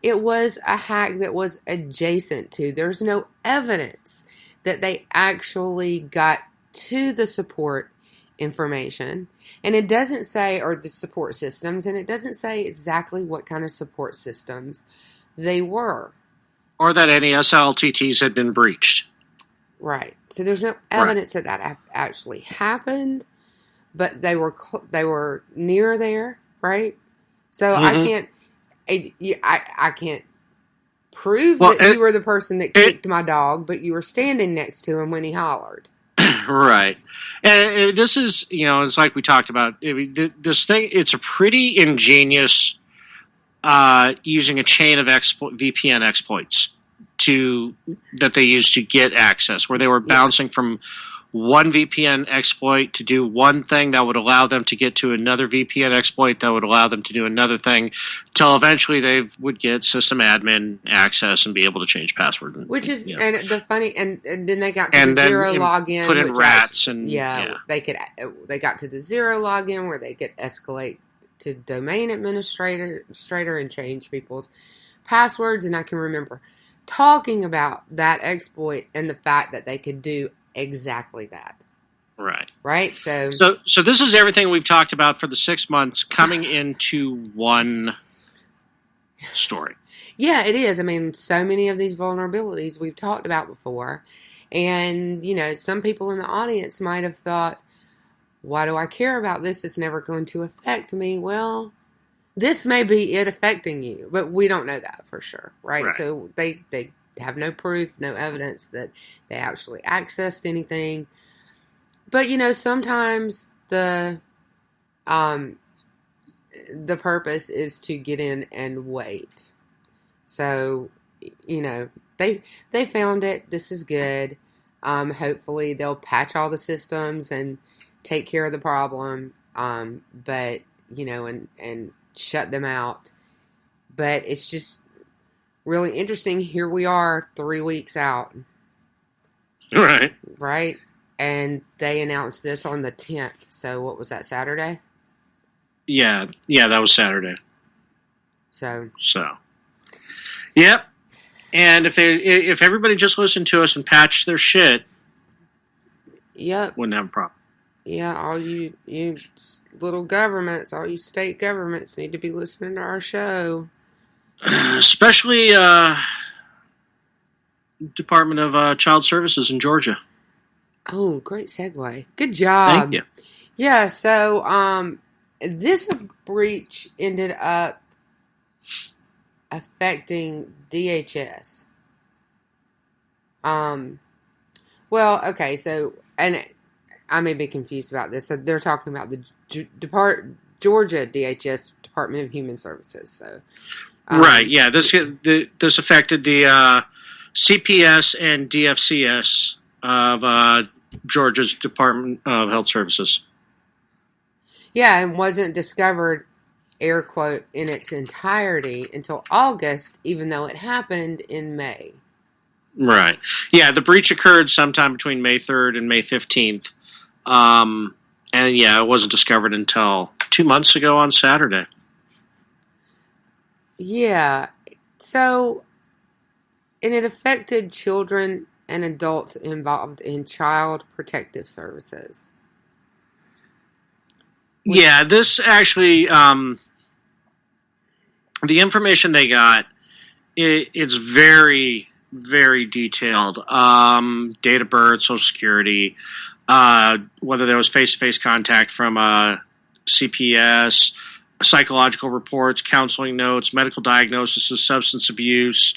it was a hack that was adjacent to. There's no evidence that they actually got to the support information. And it doesn't say, or the support systems, and it doesn't say exactly what kind of support systems they were. Or that any SLTTs had been breached. Right. So there's no evidence that actually happened, but they were near there, right? So I can't prove that you were the person that kicked my dog, but you were standing next to him when he hollered. Right. And this is, it's like we talked about. This thing, it's a pretty ingenious using a chain of VPN exploits that they used to get access, where they were bouncing from one VPN exploit to do one thing that would allow them to get to another VPN exploit that would allow them to do another thing, till eventually they would get system admin access and be able to change password. Which is, you know. and the funny, and then they got to the zero login. Put in rats they got to the zero login where they could escalate to domain administrator and change people's passwords. And I can remember talking about that exploit and the fact that they could do exactly that. Right. So this is everything we've talked about for the 6 months coming into one story. Yeah, it is. I mean, so many of these vulnerabilities we've talked about before. And, some people in the audience might have thought, why do I care about this? It's never going to affect me. Well, this may be it affecting you, but we don't know that for sure, right? So they have no proof, no evidence that they actually accessed anything. But, sometimes the purpose is to get in and wait. So, they found it. This is good. Hopefully they'll patch all the systems and take care of the problem. But, and shut them out. But it's just really interesting. Here we are 3 weeks out. Right. And they announced this on the 10th. So what was that, Saturday? Yeah, that was Saturday. So. Yep. And if everybody just listened to us and patched their shit, wouldn't have a problem. Yeah, all you little governments, all you state governments need to be listening to our show. Especially Department of Child Services in Georgia. Oh, great segue. Good job. Thank you. Yeah, so this breach ended up affecting DHS. Well, okay, so, and I may be confused about this. So they're talking about the Georgia DHS, Department of Human Services. So, right, yeah, this affected the CPS and DFCS of Georgia's Department of Health Services. Yeah, and wasn't discovered, air quote, in its entirety until August, even though it happened in May. Right. Yeah, the breach occurred sometime between May 3rd and May 15th. And yeah, it wasn't discovered until 2 months ago on Saturday. Yeah. So, and it affected children and adults involved in child protective services. Yeah, this actually, the information they got, it's very, very detailed. Date of birth, social security, whether there was face-to-face contact from CPS, psychological reports, counseling notes, medical diagnosis of substance abuse.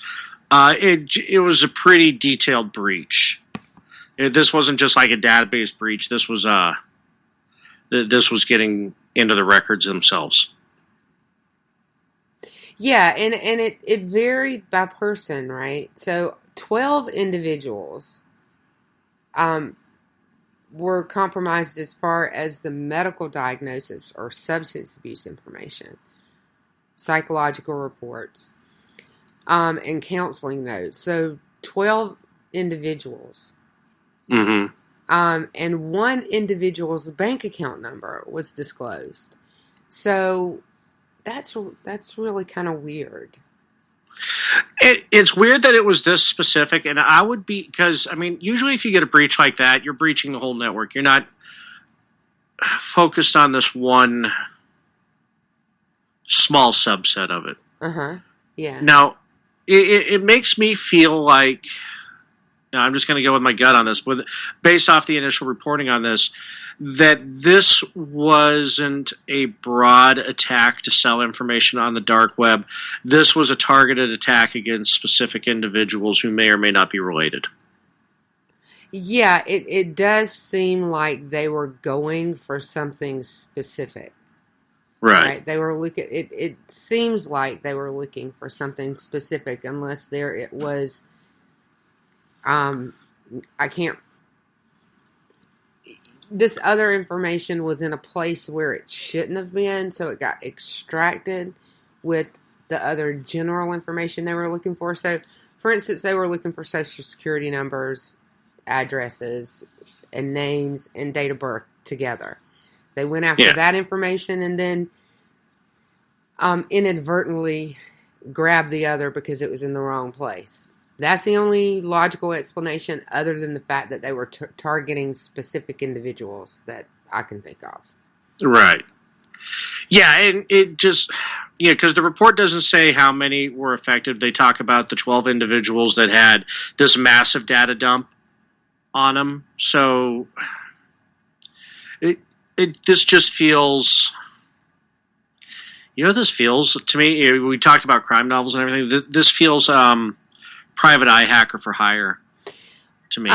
It was a pretty detailed breach. This wasn't just like a database breach. This was getting into the records themselves. Yeah, and it varied by person, right? So 12 individuals were compromised as far as the medical diagnosis or substance abuse information, psychological reports, and counseling notes. So 12 individuals. Mm-hmm. And one individual's bank account number was disclosed. So that's really kind of weird. It's weird that it was this specific, and I would be, because, I mean, usually if you get a breach like that, you're breaching the whole network. You're not focused on this one small subset of it. Uh-huh. Yeah. Now, it makes me feel like, now I'm just going to go with my gut on this, based off the initial reporting on this, that this wasn't a broad attack to sell information on the dark web. This was a targeted attack against specific individuals who may or may not be related. Yeah, it does seem like they were going for something specific. Right. They were looking. It seems like they were looking for something specific, unless it was. I can't this other information was in a place where it shouldn't have been, so it got extracted with the other general information they were looking for. So, for instance, they were looking for social security numbers, addresses, and names and date of birth together. They went after that information and then inadvertently grabbed the other because it was in the wrong place. That's the only logical explanation, other than the fact that they were targeting specific individuals that I can think of. Right. Yeah, and it just, because the report doesn't say how many were affected. They talk about the 12 individuals that had this massive data dump on them. So this just feels, this feels to me. We talked about crime novels and everything. This feels private eye hacker for hire to me.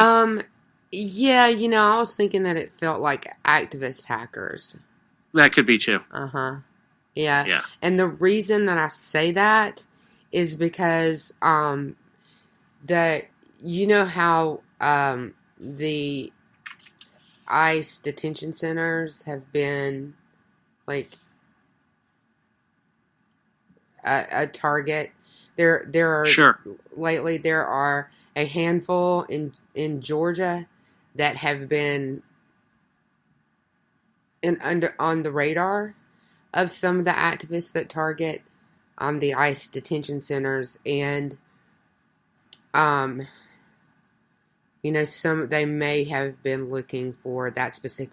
Yeah, I was thinking that it felt like activist hackers. That could be too. Yeah. And the reason that I say that is because how the ICE detention centers have been like a target. There are lately there are a handful in Georgia that have been on the radar of some of the activists that target the ICE detention centers, and some they may have been looking for that specific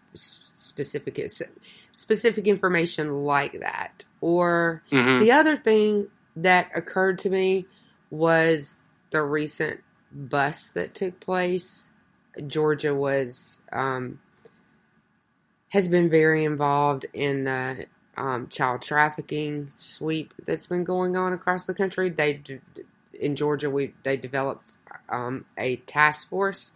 information like that. Or the other thing that occurred to me was the recent bust that took place. Georgia has been very involved in the child trafficking sweep that's been going on across the country. In Georgia, they developed a task force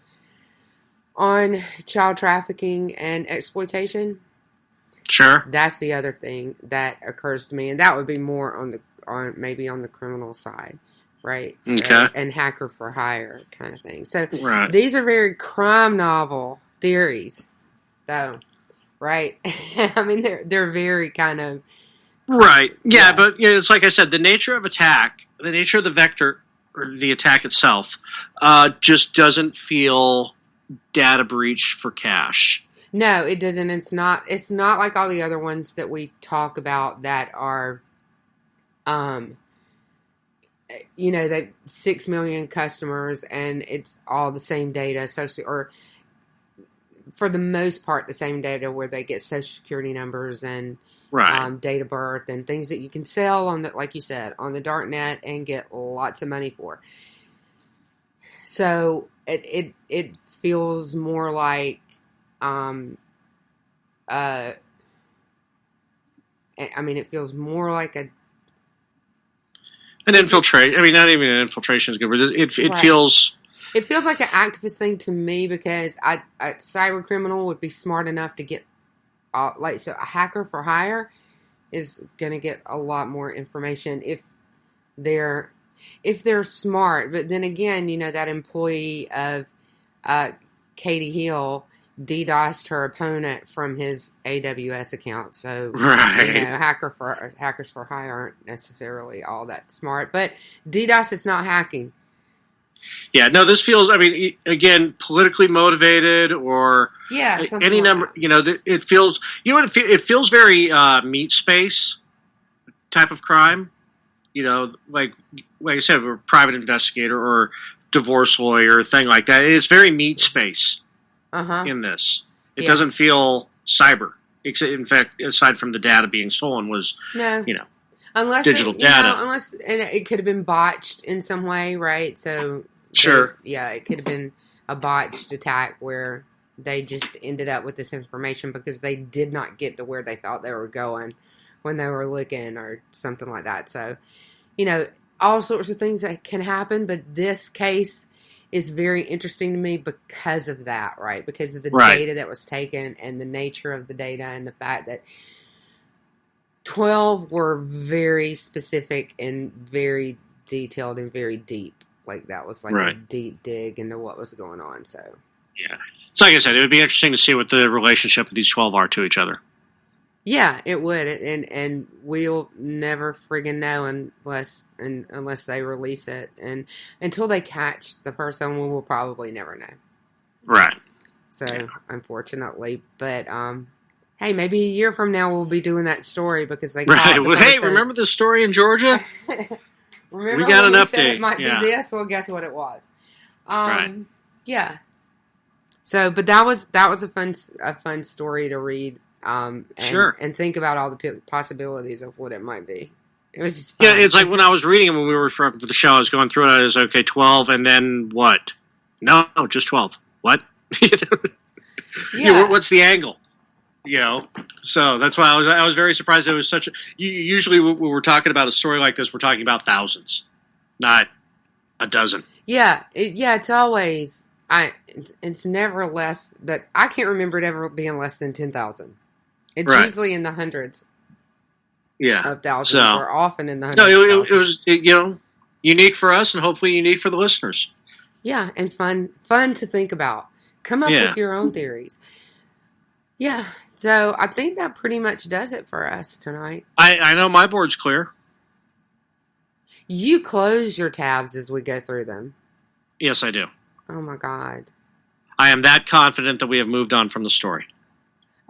on child trafficking and exploitation. Sure. That's the other thing that occurs to me, and that would be more on the criminal side, right? Okay. And hacker for hire kind of thing. So right. These are very crime novel theories, though, right? I mean, they're very kind of right. Yeah, but it's like I said, the nature of attack, the nature of the vector, or the attack itself, just doesn't feel data breach for cash. No, it doesn't. It's not like all the other ones that we talk about that are, they 6 million customers and it's all the same data, or for the most part, the same data where they get social security numbers and date of birth and things that you can sell on like you said, on the dark net and get lots of money for. So it feels more like, it feels more like an infiltrate. I mean, not even an infiltration is good, but it feels. It feels like an activist thing to me because a cyber criminal would be smart enough to get, so a hacker for hire is going to get a lot more information if they're smart. But then again, that employee of Katie Hill DDoSed her opponent from his AWS account. So, hackers for hire aren't necessarily all that smart. But DDoS is not hacking. Yeah, no, this feels, again, politically motivated or any number, it feels, it feels very meat space type of crime. Like I said, a private investigator or divorce lawyer, thing like that. It's very meat space. In this. It doesn't feel cyber. In fact, aside from the data being stolen was, unless digital data. And it could have been botched in some way, right? So, sure. It could have been a botched attack where they just ended up with this information because they did not get to where they thought they were going when they were looking or something like that. So, all sorts of things that can happen, but this case is very interesting to me because of that, right? Because of the data that was taken and the nature of the data and the fact that 12 were very specific and very detailed and very deep. Like that was like a deep dig into what was going on. So So like I said, it would be interesting to see what the relationship of these 12 are to each other. Yeah, it would, and we'll never friggin' know unless they release it, and until they catch the person, we will probably never know. Right. So, unfortunately, but hey, maybe a year from now we'll be doing that story because they caught the person. Hey, remember the story in Georgia? Remember we got when an we update. said it might be this? Well, guess what it was. Right. Yeah. So, but that was a fun story to read. Sure. And think about all the possibilities of what it might be. It was just fun. Yeah, it's like when I was reading when we were for the show, I was going through it. I was okay, 12, and then what? No, just 12. What? Yeah. What's the angle? So that's why I was very surprised. It was such. Usually when we're talking about a story like this, we're talking about thousands, not a dozen. Yeah, it's always it's never less. But I can't remember it ever being less than 10,000. It's usually in the hundreds. Yeah, of thousands, or often in the hundreds. No, it was unique for us, and hopefully unique for the listeners. Yeah, and fun to think about. Come up with your own theories. Yeah, so I think that pretty much does it for us tonight. I know my board's clear. You close your tabs as we go through them. Yes, I do. Oh my God. I am that confident that we have moved on from the story.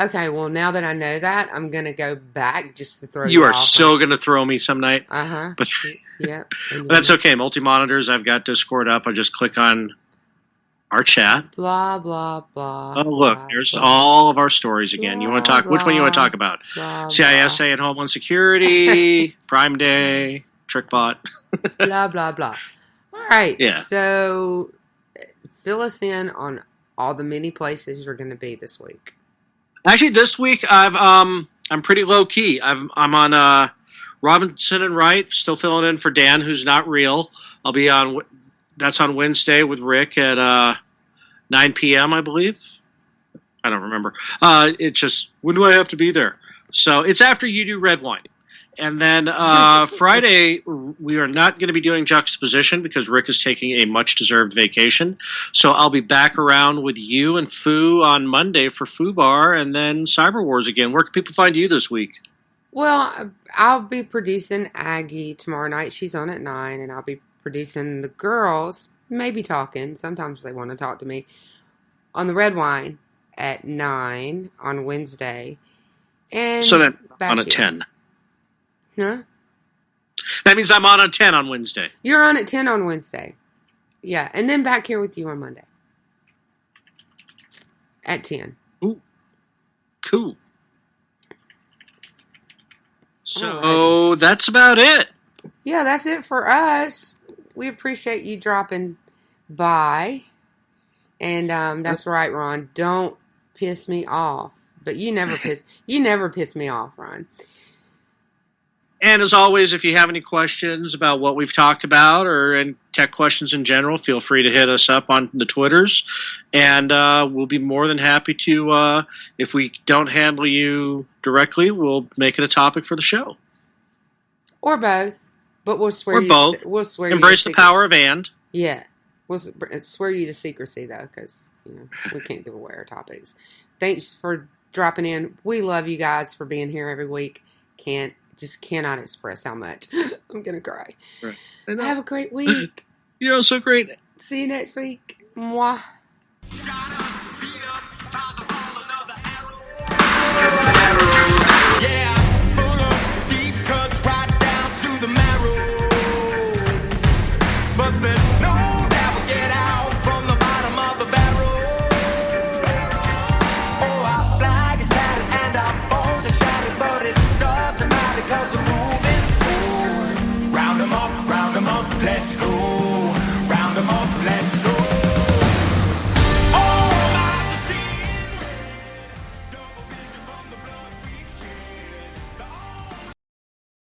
Okay, well, now that I know that, I'm going to go back just to throw you are off. So going to throw me some night. Uh-huh. But yep. But that's okay. Multi-monitors, I've got Discord up. I just click on our chat. Blah, blah, blah. Oh, look, there's all of our stories again. You want to talk? Which one you want to talk about? CISA and Homeland Security, Prime Day, TrickBot. Blah, blah, blah. All right. Yeah. So fill us in on all the many places you're going to be this week. Actually, this week I'm pretty low key. I'm on Robinson and Wright, still filling in for Dan, who's not real. I'll be on. That's on Wednesday with Rick at 9 p.m. I believe. I don't remember. It's just when do I have to be there? So it's after you do Red Wine. And then Friday, we are not going to be doing Juxtaposition because Rick is taking a much-deserved vacation. So I'll be back around with you and Foo on Monday for Foo Bar and then Cyber Wars again. Where can people find you this week? Well, I'll be producing Aggie tomorrow night. She's on at 9, and I'll be producing the girls, maybe talking. Sometimes they want to talk to me. On the Red Wine at 9 on Wednesday. And so then on a 10. Huh? That means I'm on a 10 on Wednesday. You're on at 10 on Wednesday. Yeah, and then back here with you on Monday. At 10. Ooh. Cool. So that's about it. Yeah, that's it for us. We appreciate you dropping by. And that's right, Ron. Don't piss me off. But you never piss me off, Ron. And as always, if you have any questions about what we've talked about or tech questions in general, feel free to hit us up on the Twitters. And we'll be more than happy to, if we don't handle you directly, we'll make it a topic for the show. Or both. But we'll swear we'll swear Embrace the power of and. Yeah. We'll swear you to secrecy, though, because we can't give away our topics. Thanks for dropping in. We love you guys for being here every week. Just cannot express how much. I'm going to cry. Right. Have a great week. You're so great. See you next week. Mwah.